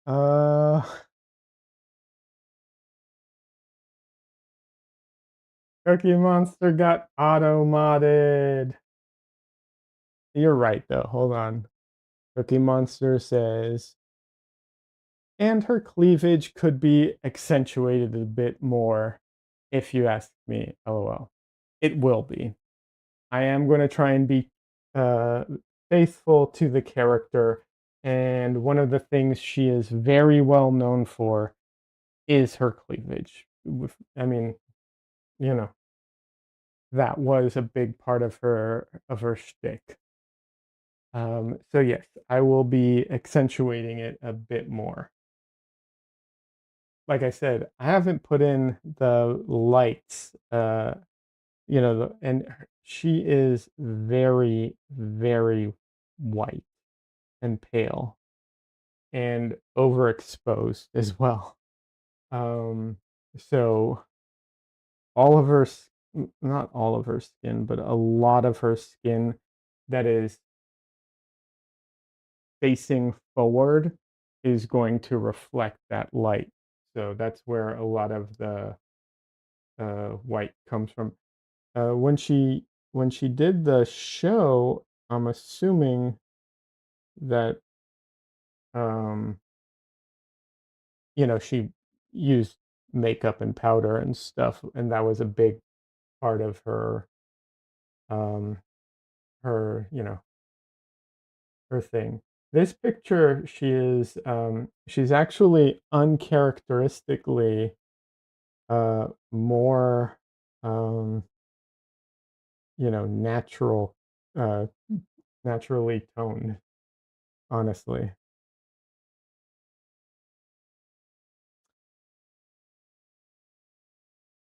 Uh, Cookie Monster got auto modded. You're right though. Hold on. Cookie Monster says, and her cleavage could be accentuated a bit more, if you ask me. LOL. It will be. I am going to try and be uh, faithful to the character. And one of the things she is very well known for is her cleavage. I mean, you know, that was a big part of her shtick. So yes, I will be accentuating it a bit more. Like I said, I haven't put in the lights, and she is very, very white and pale and overexposed as well. Um, so all of her, not all of her skin, but a lot of her skin that is facing forward is going to reflect that light. So that's where a lot of the white comes from. When she did the show, I'm assuming that um, she used makeup and powder and stuff, and that was a big part of um, her her thing. This picture, she's actually uncharacteristically more natural, uh, naturally toned, honestly.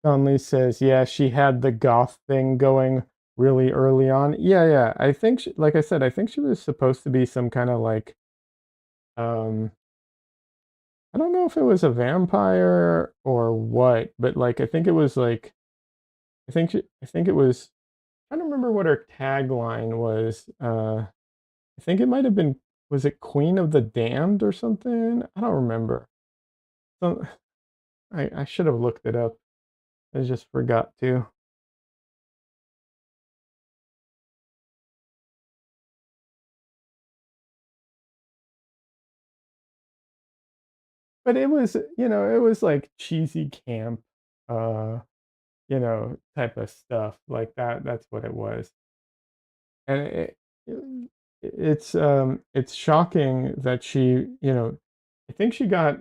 Conley says, yeah, she had the goth thing going really early on. Yeah, yeah. I think, like I said, I think she was supposed to be some kind of like, um, I don't know if it was a vampire or what, but like, I think it was like, I think it was, I don't remember what her tagline was. I think it might have been, was it Queen of the Damned or something? I don't remember. So, I should have looked it up. I just forgot to. But it was, it was like cheesy camp, uh, type of stuff like that. That's what it was. And it it's shocking that I think she got,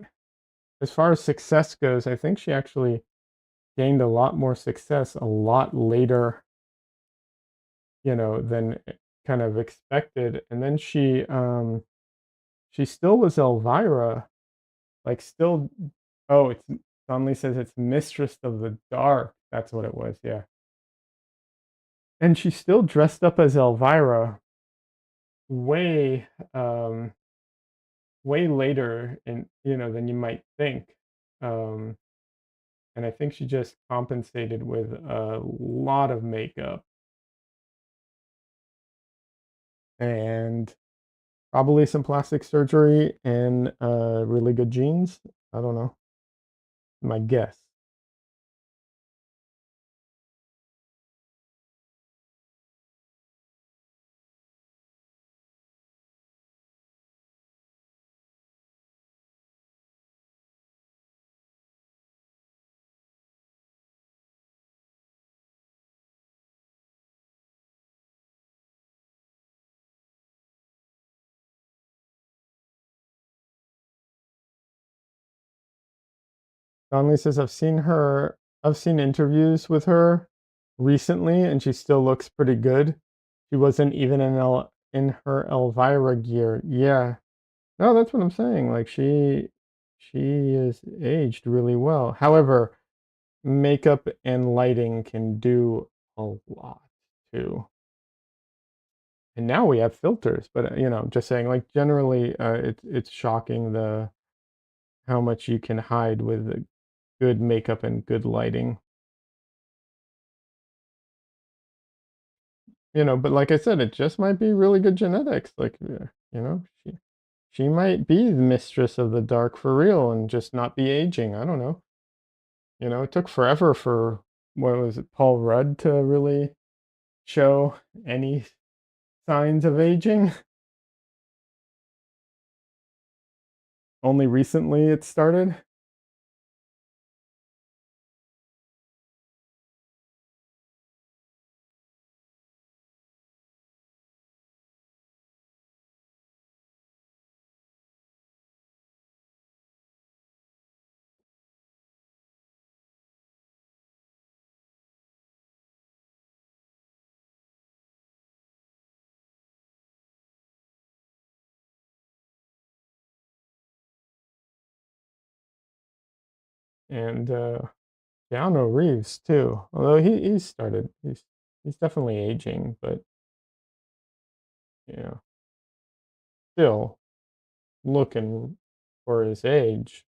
as far as success goes, I think she actually gained a lot more success a lot later, than kind of expected. And then she still was Elvira, like still. Oh, it's Donnelly says it's Mistress of the Dark. That's what it was, yeah. And she still dressed up as Elvira way way later in than you might think. Um and I think she just compensated with a lot of makeup and probably some plastic surgery and really good genes. I don't know. My guess. Donnelly says, I've seen interviews with her recently, and she still looks pretty good. She wasn't even in her Elvira gear. Yeah. No, that's what I'm saying. Like she is aged really well. However, makeup and lighting can do a lot too. And now we have filters, but just saying, like, generally, it's shocking the how much you can hide with good makeup and good lighting. But like I said, it just might be really good genetics. Like, she might be the mistress of the dark for real and just not be aging. I don't know. It took forever for what was it, Paul Rudd to really show any signs of aging. Only recently it started. And Keanu Reeves too. Although he's definitely aging, but you know, still looking for his age.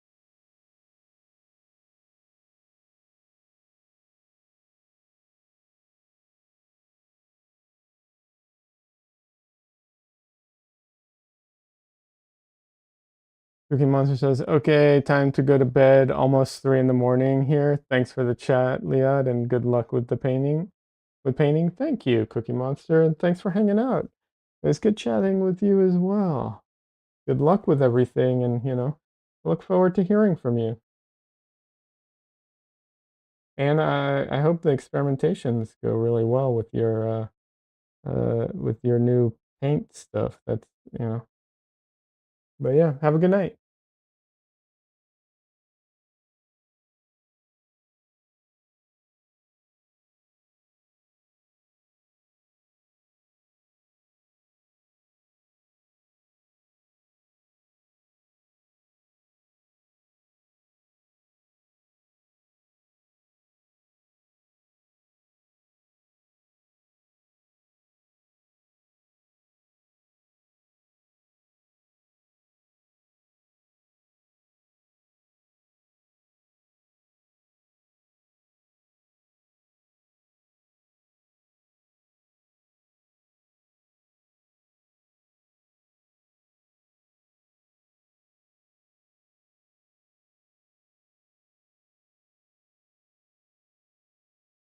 Cookie Monster says, "Okay, time to go to bed. Almost 3 in the morning here. Thanks for the chat, Liad, and good luck with the painting. With painting, thank you, Cookie Monster, and thanks for hanging out. It was good chatting with you as well. Good luck with everything, and I look forward to hearing from you. And I hope the experimentations go really well with your new paint stuff. That's you know. But yeah, have a good night."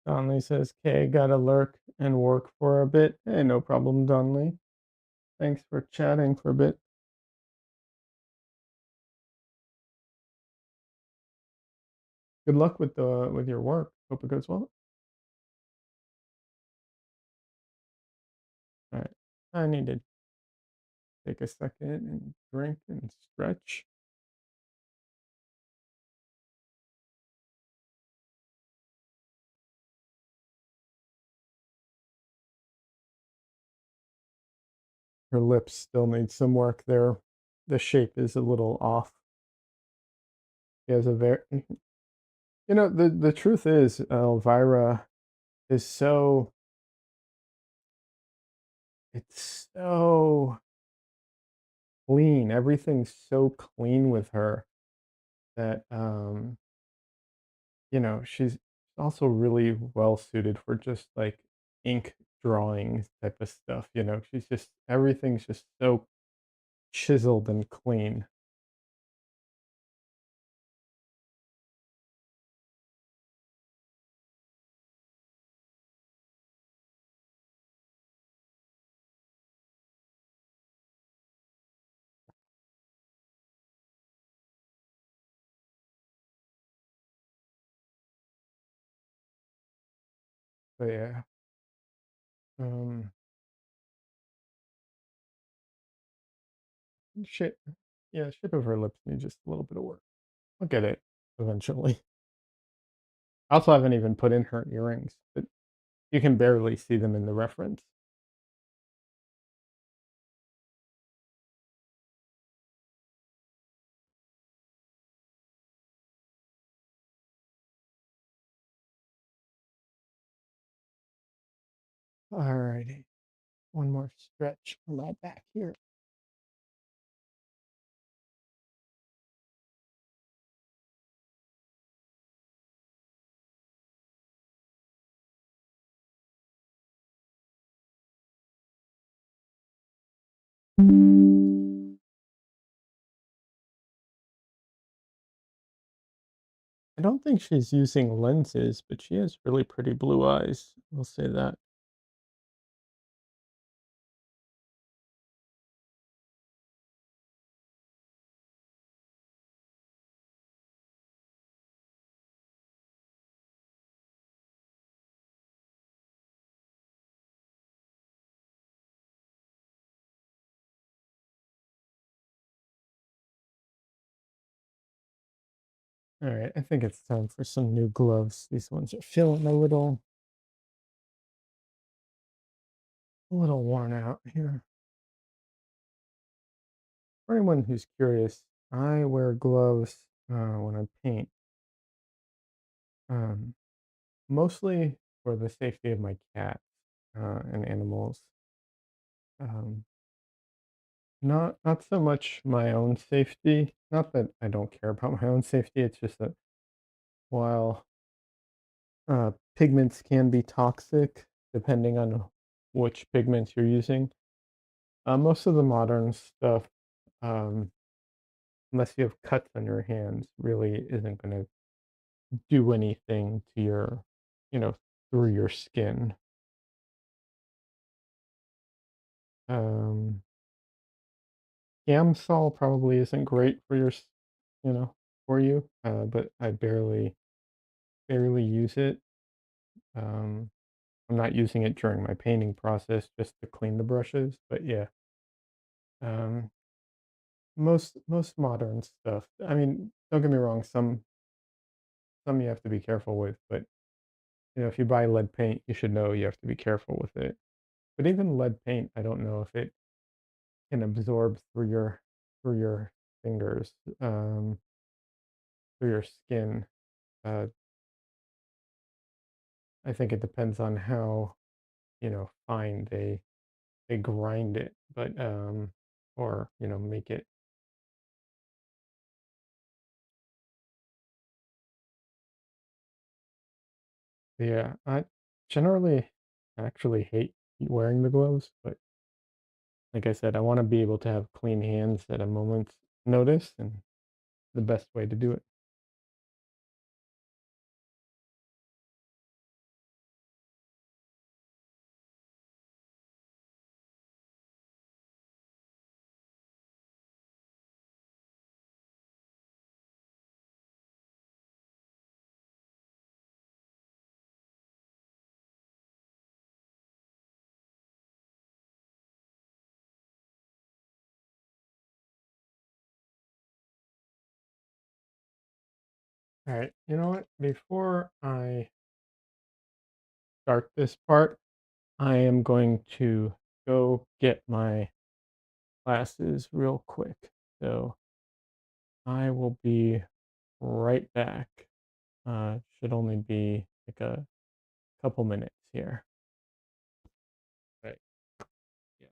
Donley says, "Okay, gotta lurk and work for a bit." Hey, no problem, Donley. Thanks for chatting for a bit. Good luck with your work. Hope it goes well. All right. I need to take a second and drink and stretch. Her lips still need some work there. The shape is a little off. She has a very, the truth is, Elvira is it's so clean. Everything's so clean with her that she's also really well suited for just like ink drawing type of stuff. She's just everything's just so chiseled and clean. But yeah, um, shape, yeah, shape of her lips need just a little bit of work. I'll get it. eventually. I also haven't even put in her earrings, but you can barely see them in the reference. Alrighty, one more stretch for my back here. I don't think she's using lenses, but she has really pretty blue eyes. We'll say that. All right, I think it's time for some new gloves. These ones are feeling a little worn out here. For anyone who's curious, I wear gloves when I paint, um, mostly for the safety of my cats and animals. Um, not so much my own safety. Not that I don't care about my own safety. It's just that while pigments can be toxic, depending on which pigments you're using, most of the modern stuff, um, unless you have cuts on your hands, really isn't going to do anything to your, you know, through your skin. Um, Gamsol probably isn't great for you know, for you, but I barely use it. Um, I'm not using it during my painting process just to clean the brushes, but yeah, um, most modern stuff. I mean, don't get me wrong, some you have to be careful with, but if you buy lead paint, you should know you have to be careful with it. But even lead paint, I don't know if it can absorb through your fingers, through your skin. Uh, I think it depends on how, fine they grind it, but or make it. Yeah, I generally actually hate wearing the gloves, but like I said, I want to be able to have clean hands at a moment's notice, and the best way to do it. All right, you know what? Before I start this part, I am going to go get my glasses real quick. So I will be right back. Should only be like a couple minutes here. Right. Yeah.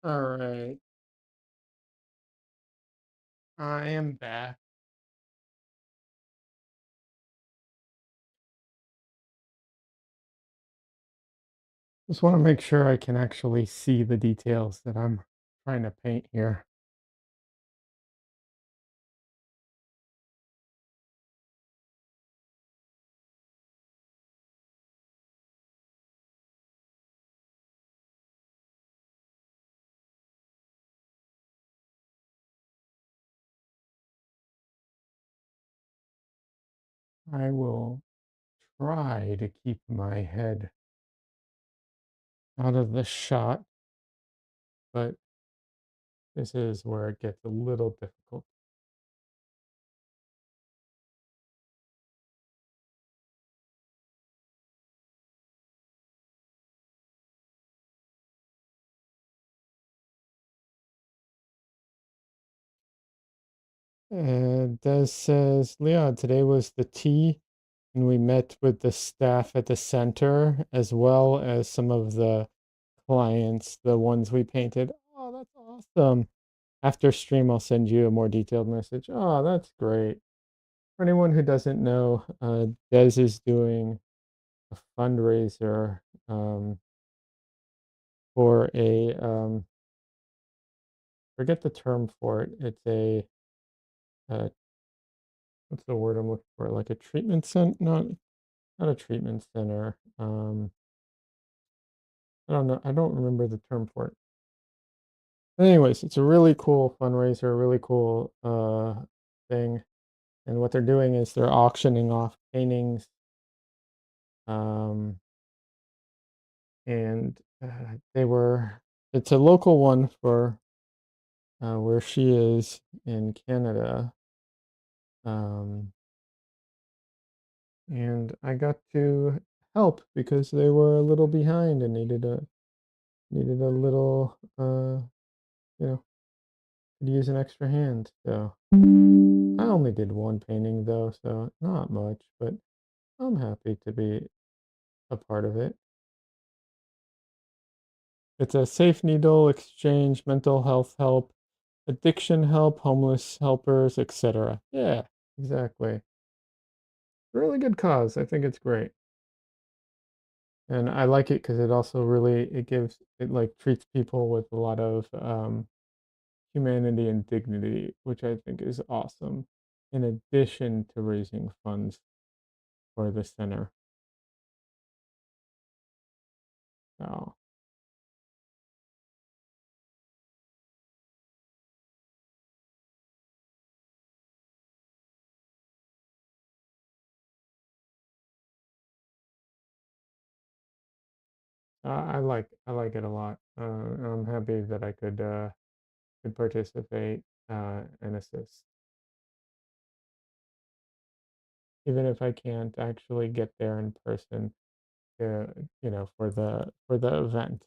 All right, I am back. Just want to make sure I can actually see the details that I'm trying to paint here. I will try to keep my head out of the shot, but this is where it gets a little difficult. Des says, Leon, today was the tea, and we met with the staff at the center as well as some of the clients, the ones we painted. Oh, that's awesome. After stream, I'll send you a more detailed message. Oh, that's great. For anyone who doesn't know, Des is doing a fundraiser for a forget the term for it. It's a what's the word I'm looking for? Like a treatment center? Not a treatment center. I don't know. I don't remember the term for it. But anyways, it's a really cool fundraiser, really cool thing. And what they're doing is they're auctioning off paintings. Um, and they were it's a local one for where she is in Canada. Um, and I got to help because they were a little behind and needed a little you know, could use an extra hand. So I only did one painting though, so not much, but I'm happy to be a part of it. It's a safe needle exchange, mental health help, addiction help, homeless helpers, etc. Yeah, exactly. Really good cause. I think it's great. And I like it because it also really it like treats people with a lot of humanity and dignity, which I think is awesome. In addition to raising funds for the center. So I like it a lot. I'm happy that I could participate and assist, even if I can't actually get there in person. For the event.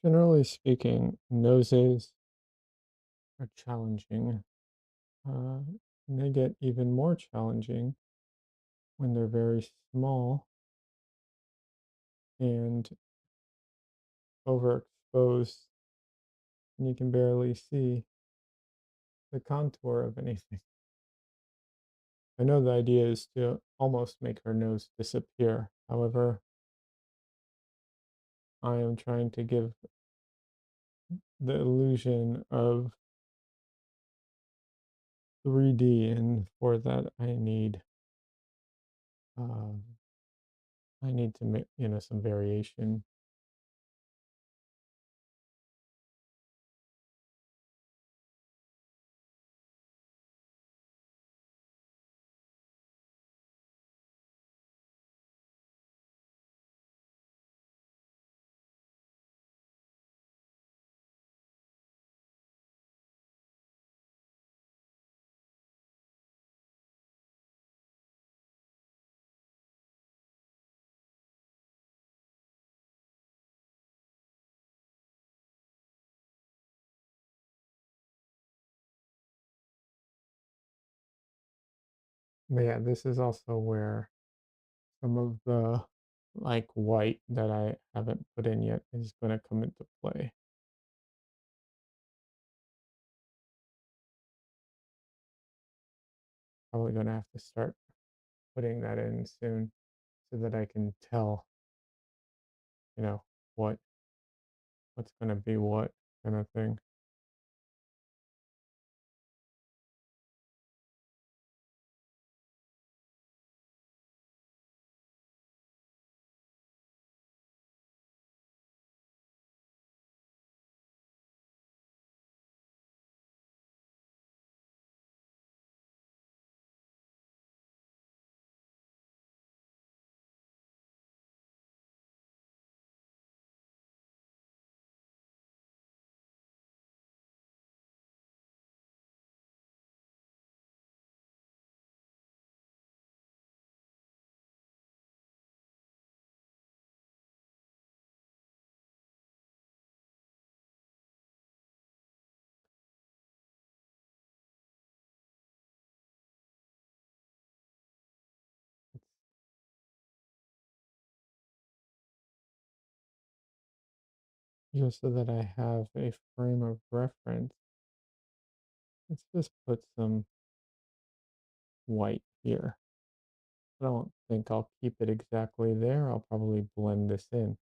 Generally speaking, noses are challenging. Uh, and they get even more challenging when they're very small and overexposed, and you can barely see the contour of anything. I know the idea is to almost make her nose disappear. However, I am trying to give the illusion of 3D, and for that um, I need to make some variation. But yeah, this is also where some of the like white that I haven't put in yet is going to come into play. Probably going to have to start putting that in soon so that I can tell, you know, what what's going to be what kind of thing. Just so that I have a frame of reference, let's just put some white here. I don't think I'll keep it exactly there. I'll probably blend this in.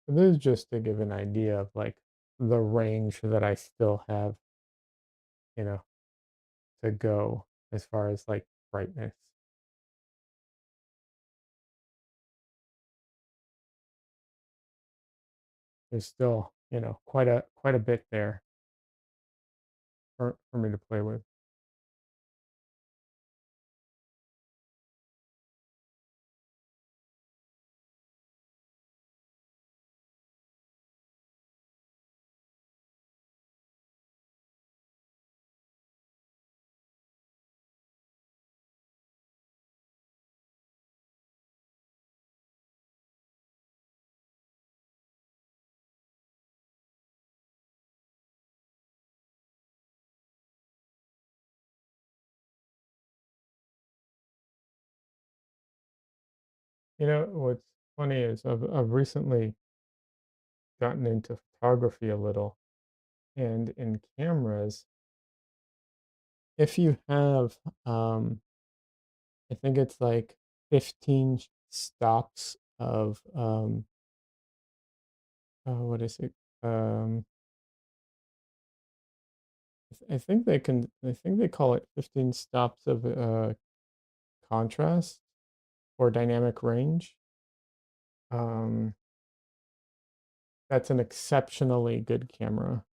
But this is just to give an idea of like the range that I still have, you know, to go as far as like brightness. There's still, quite a bit there for me to play with. You know, what's funny is I've recently gotten into photography a little, and in cameras, if you have, I think it's like 15 stops of, what is it? Um, I think they call it 15 stops of contrast or dynamic range. Um, that's an exceptionally good camera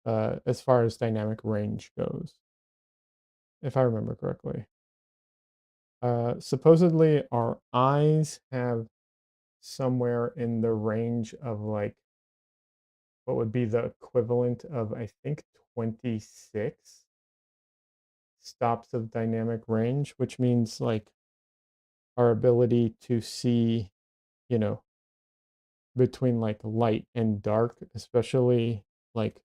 as far as dynamic range goes, if I remember correctly. Supposedly, our eyes have somewhere in the range of like what would be the equivalent of, I think, 26 stops of dynamic range, which means like our ability to see, you know, between like light and dark, especially like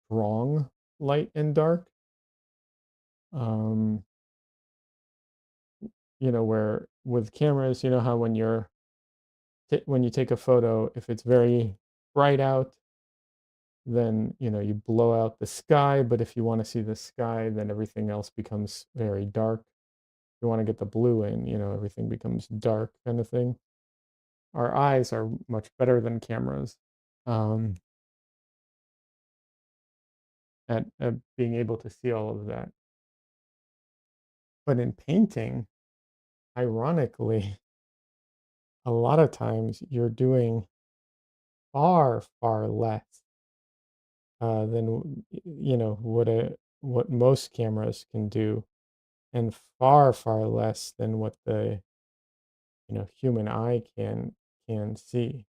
strong light and dark. Um, where with cameras, how when when you take a photo, if it's very bright out, then you blow out the sky. But if you want to see the sky, then everything else becomes very dark. If you want to get the blue in, everything becomes dark, kind of thing. Our eyes are much better than cameras, um, at being able to see all of that. But in painting, ironically, a lot of times you're doing far, far less than what most cameras can do, and far, far less than what the human eye can see,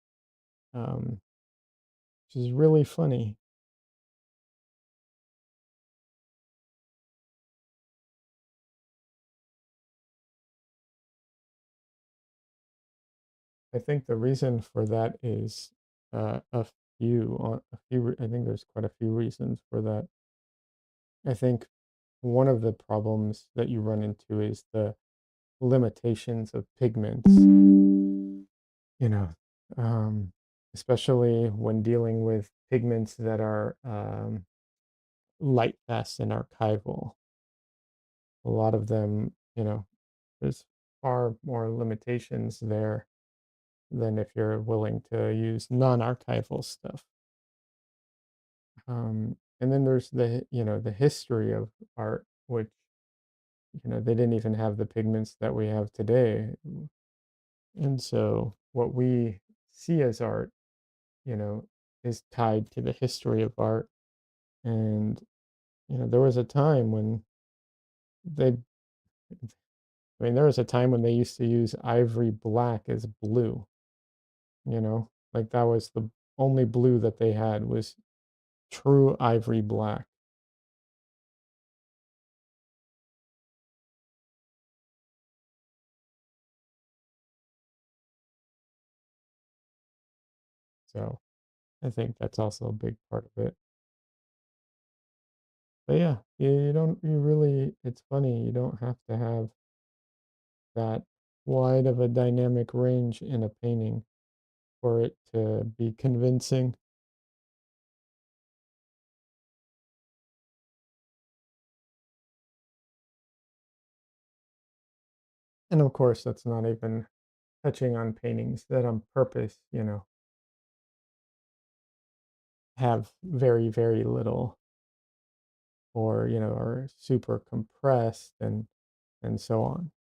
um, which is really funny. I think the reason for that is a few. I think there's quite a few reasons for that. I think one of the problems that you run into is the limitations of pigments, you know, um, especially when dealing with pigments that are light fast and archival. A lot of them, there's far more limitations there than if you're willing to use non-archival stuff. And then there's the history of art, which, they didn't even have the pigments that we have today. And so what we see as art, you know, is tied to the history of art. And, there was a time when they, there was a time when they used to use ivory black as blue, like that was the only blue that they had was true ivory black. So I think that's also a big part of it. But yeah, you don't, you really, it's funny, you don't have to have that wide of a dynamic range in a painting for it to be convincing. And of course, that's not even touching on paintings that on purpose, have very, very little or, are super compressed and so on.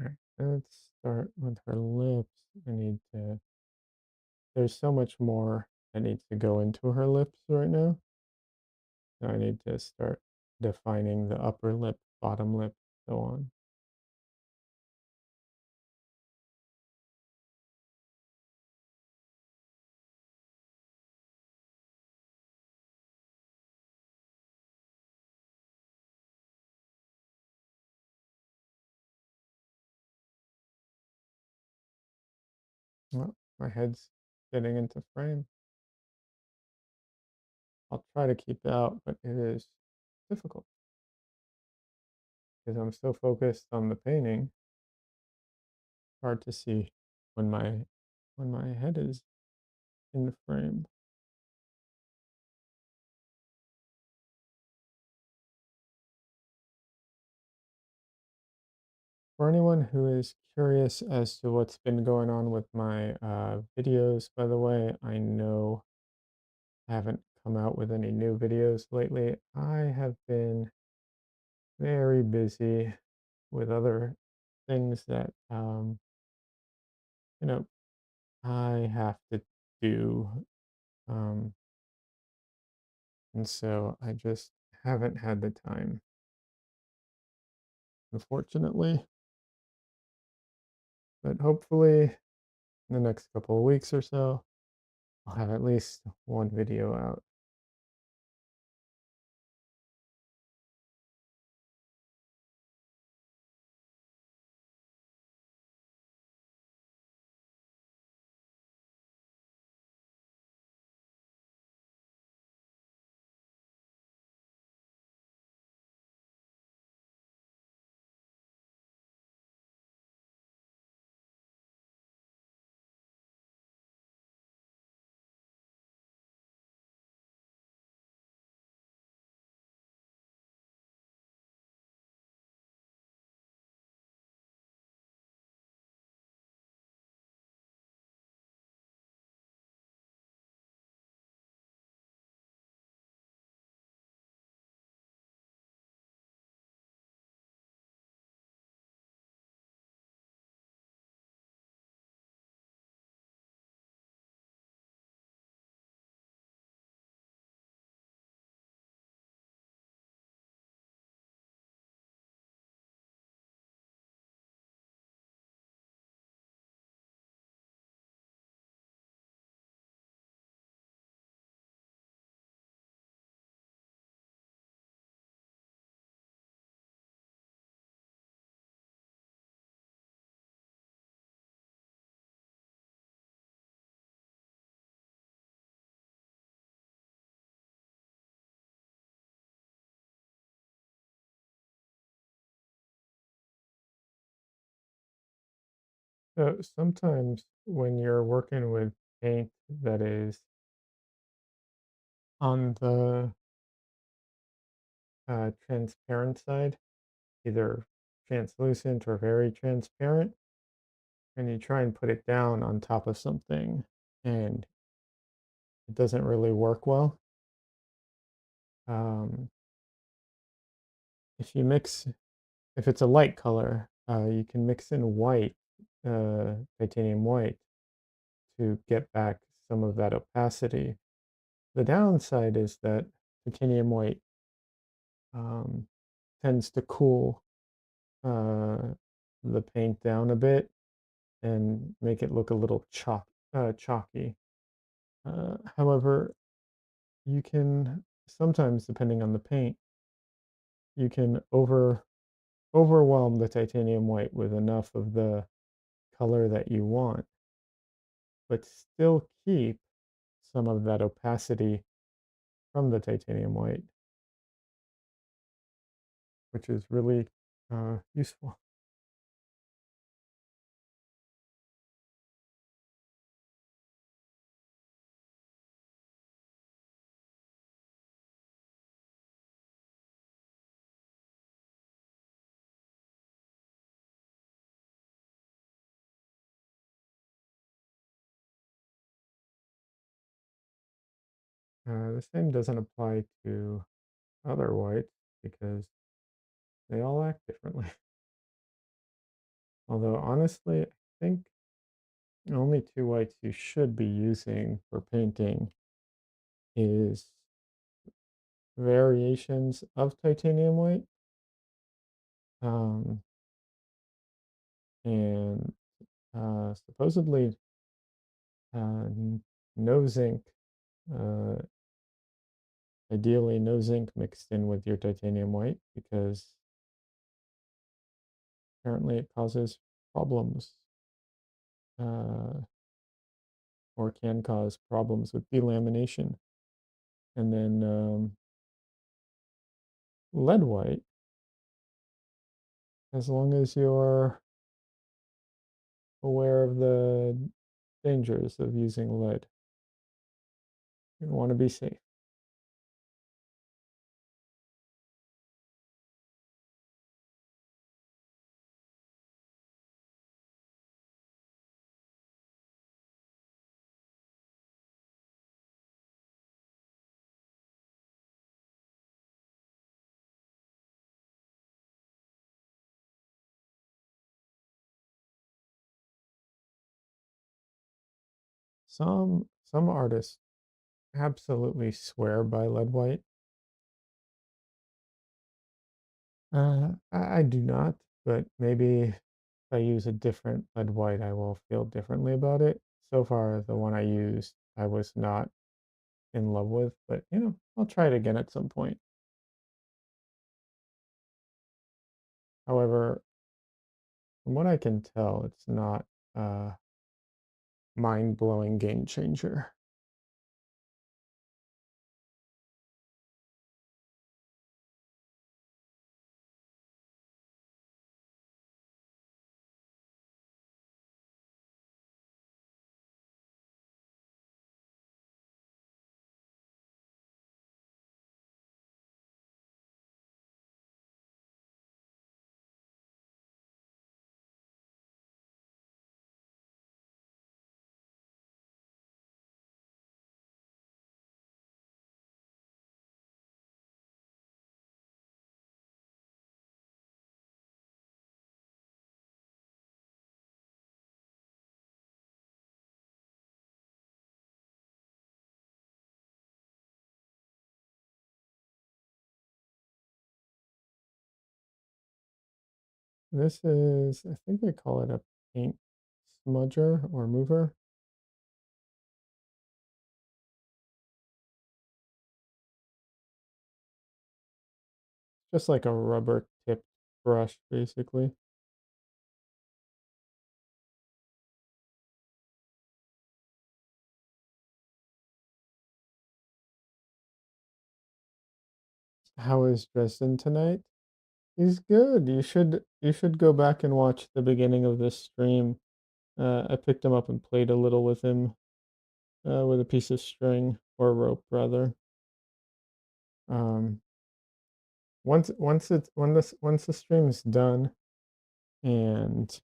All right, let's start with her lips. I need to, there's so much more that needs to go into her lips right now. So I need to start defining the upper lip, bottom lip, so on. Well, my head's getting into frame. I'll try to keep it out, but it is difficult because I'm so focused on the painting. Hard to see when my head is in the frame. For anyone who is curious as to what's been going on with my videos, by the way, I know I haven't come out with any new videos lately. I have been very busy with other things that you know I have to do, um, and so I just haven't had the time, unfortunately. But hopefully, in the next couple of weeks or so, I'll have at least one video out. So sometimes when you're working with paint that is on the transparent side, either translucent or very transparent, and you try and put it down on top of something and it doesn't really work well. Um, if you mix, if it's a light color, you can mix in white, titanium white, to get back some of that opacity. The downside is that titanium white um, tends to cool uh, the paint down a bit and make it look a little chalky. However, you can sometimes, depending on the paint, you can overwhelm the titanium white with enough of the color that you want, but still keep some of that opacity from the titanium white, which is really useful. The same doesn't apply to other whites because they all act differently. Although honestly, I think the only two whites you should be using for painting is variations of titanium white, um, and supposedly no zinc, uh, ideally no zinc mixed in with your titanium white because apparently it causes problems. or can cause problems with delamination. And then lead white, as long as you're aware of the dangers of using lead, you want to be safe. Some artists absolutely swear by lead white. I do not, but maybe if I use a different lead white, I will feel differently about it. So far, the one I used, I was not in love with, but I'll try it again at some point. However, from what I can tell, it's not a mind-blowing game changer. This is, I think they call it a paint smudger or mover. Just like a rubber tipped brush, basically. How is Dresden tonight? He's good. You should go back and watch the beginning of this stream. I picked him up and played a little with him, with a piece of string or rope rather. Um, once the stream's done and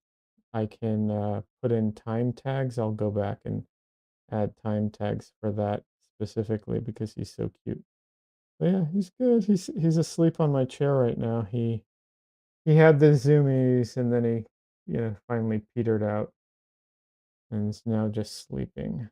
I can put in time tags, I'll go back and add time tags for that specifically because he's so cute. But yeah, he's good. He's asleep on my chair right now. He had the zoomies and then he, finally petered out and is now just sleeping.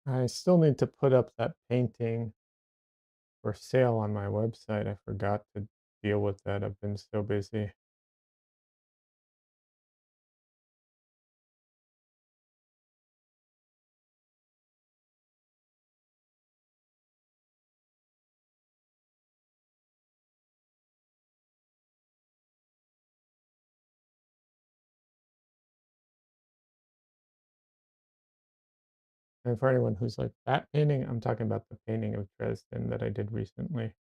I still need to put up that painting for sale on my website. I forgot to deal with that. I've been so busy. And for anyone who's like, that painting, I'm talking about the painting of Dresden that I did recently.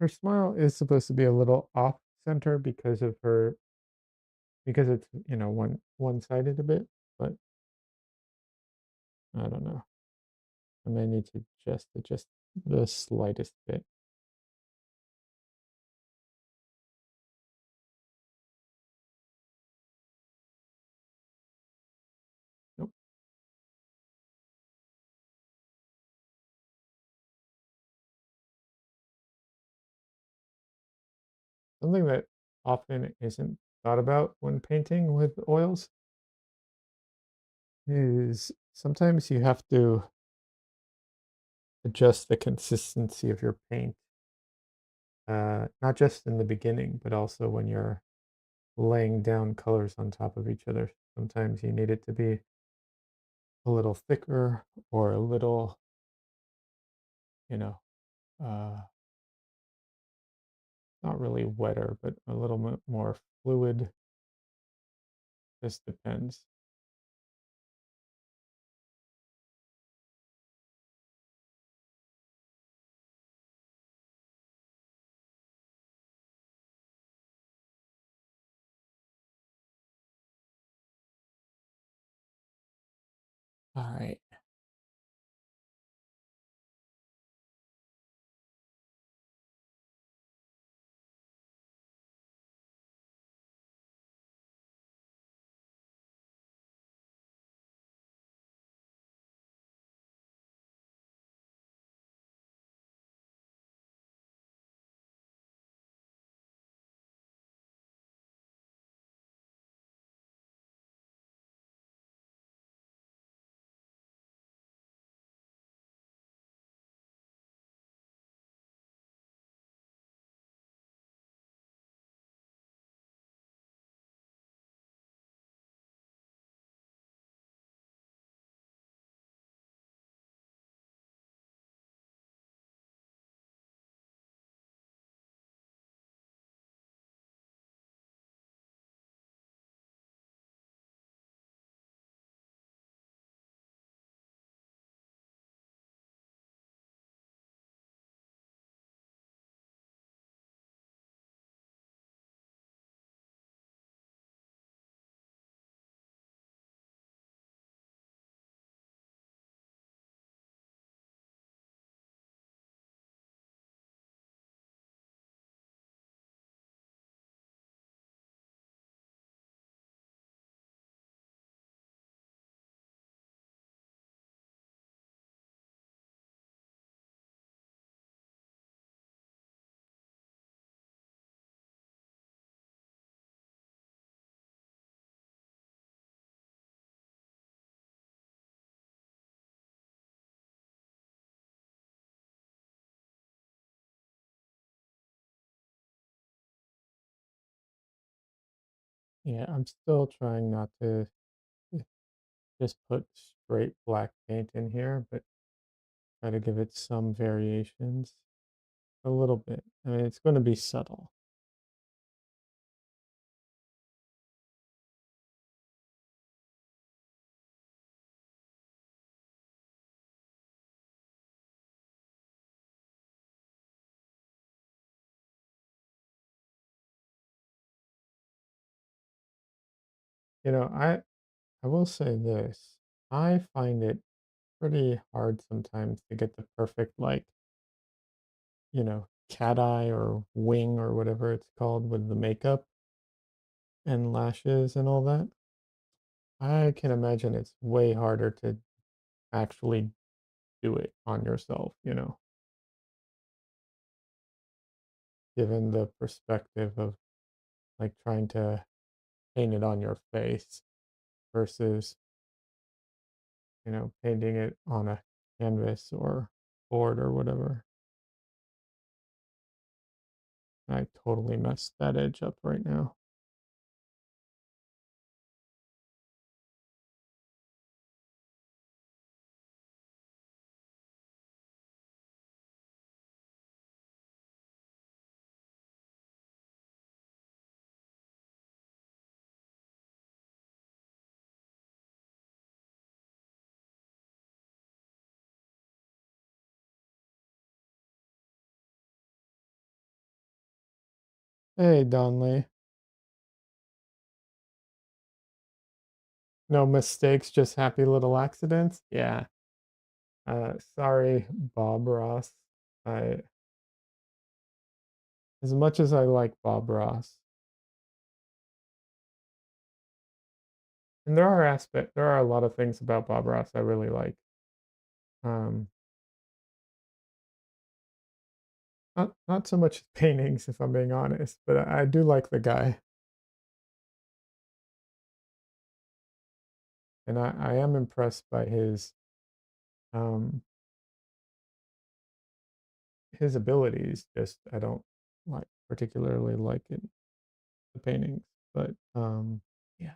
Her smile is supposed to be a little off center because it's, one-sided a bit, but I don't know. I may need to just adjust the slightest bit. Nope. Something that often isn't thought about when painting with oils is sometimes you have to adjust the consistency of your paint, not just in the beginning, but also when you're laying down colors on top of each other. Sometimes you need it to be a little thicker or a little, you know, uh, not really wetter, but a little bit more fluid. Just depends. All right. Yeah, I'm still trying not to just put straight black paint in here, but try to give it some variations a little bit. I mean, it's going to be subtle. I will say this. I find it pretty hard sometimes to get the perfect, like, cat eye or wing or whatever it's called with the makeup and lashes and all that. I can imagine it's way harder to actually do it on yourself, given the perspective of like trying to paint it on your face versus, painting it on a canvas or board or whatever. I totally messed that edge up right now. Hey, Donley. No mistakes, just happy little accidents. Yeah. Sorry, Bob Ross. I, as much as I like Bob Ross, and there are a lot of things about Bob Ross I really like. Um, not so much his paintings, if I'm being honest, but I do like the guy, and I am impressed by um his abilities. Just I don't like particularly like it, the paintings, but yeah.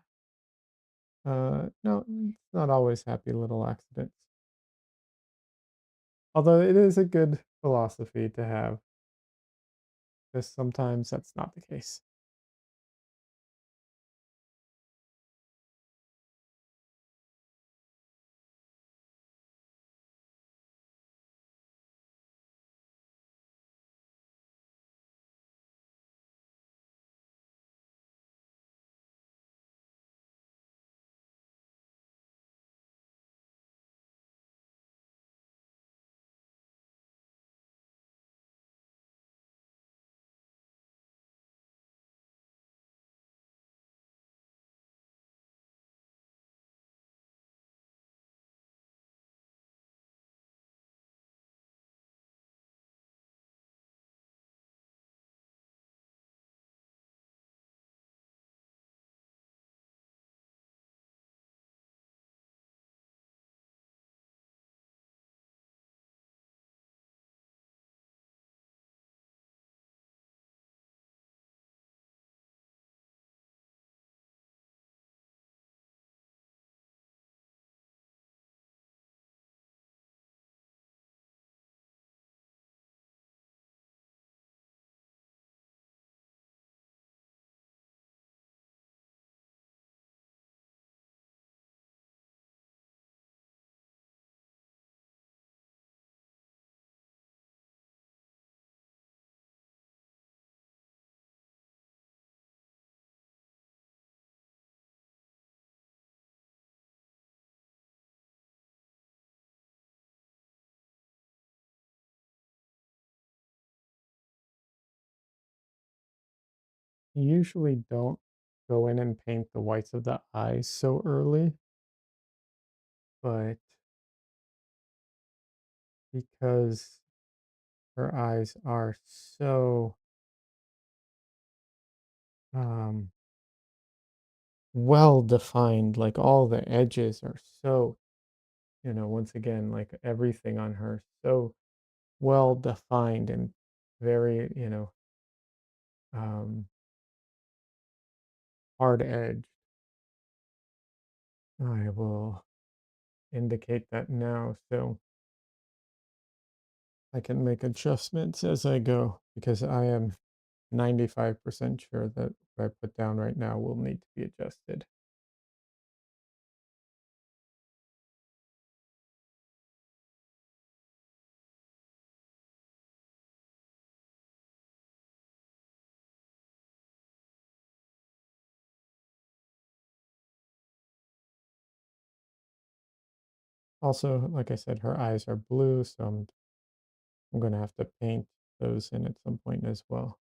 No, it's not always happy little accidents. Although it is a good philosophy to have, because sometimes that's not the case. You usually don't go in and paint the whites of the eyes so early, but because her eyes are so um, well defined, like all the edges are so, once again, like everything on her so well defined and very, um, hard edged. I will indicate that now so I can make adjustments as I go because I am 95% sure that what I put down right now will need to be adjusted. Also, like I said, her eyes are blue, so I'm going to have to paint those in at some point as well.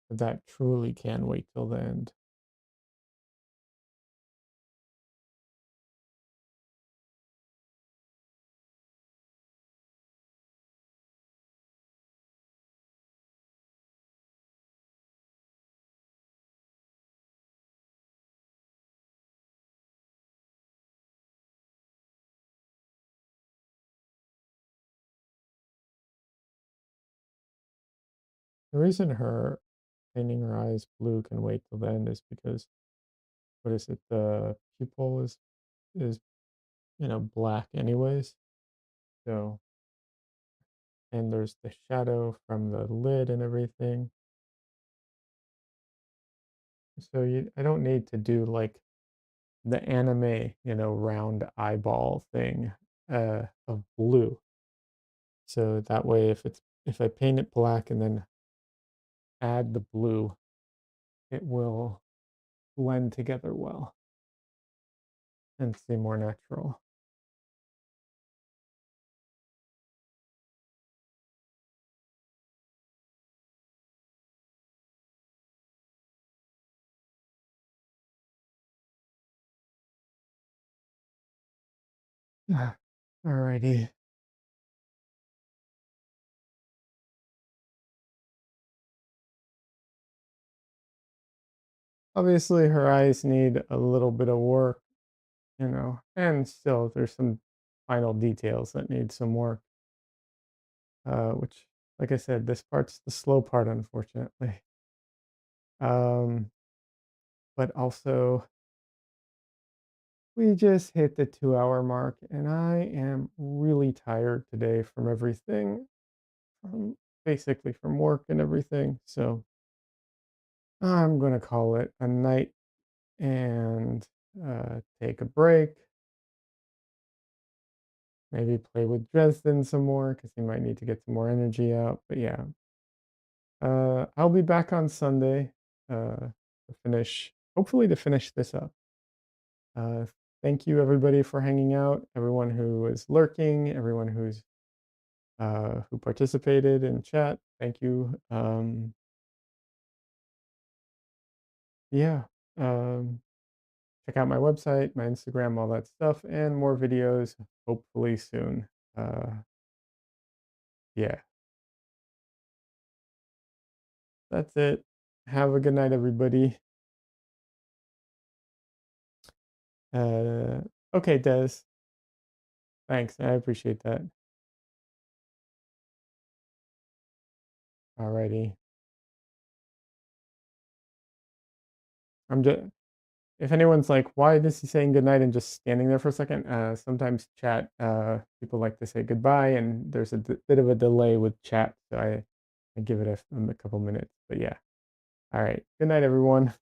But that truly can wait till the end. The reason her painting her eyes blue can wait till the end is because what is it? The pupil is black anyways. So and there's the shadow from the lid and everything. So I don't need to do like the anime, round eyeball thing of blue. So that way if I paint it black and then add the blue, it will blend together well and seem more natural. Alrighty. Obviously, her eyes need a little bit of work, and still there's some final details that need some work, which, like I said, this part's the slow part, unfortunately. Um, but also, we just hit the 2 hour mark, and I am really tired today from everything, from basically from work and everything. So I'm going to call it a night and take a break. Maybe play with Dresden some more because he might need to get some more energy out. But yeah, I'll be back on Sunday to finish, hopefully, to finish this up. Uh, Thank you, everybody, for hanging out. Everyone who was lurking, everyone who participated in chat. Thank you. Yeah. Um, Check out my website, my Instagram, all that stuff, and more videos hopefully soon. Uh, yeah, that's it. Have a good night, everybody. Uh, okay, Des. Thanks. I appreciate that. Alrighty. I'm just, if anyone's like, why is he saying goodnight and just standing there for a second? Sometimes chat, people like to say goodbye, and there's a bit of a delay with chat. So I give it a couple minutes. But yeah. All right. Good night, everyone.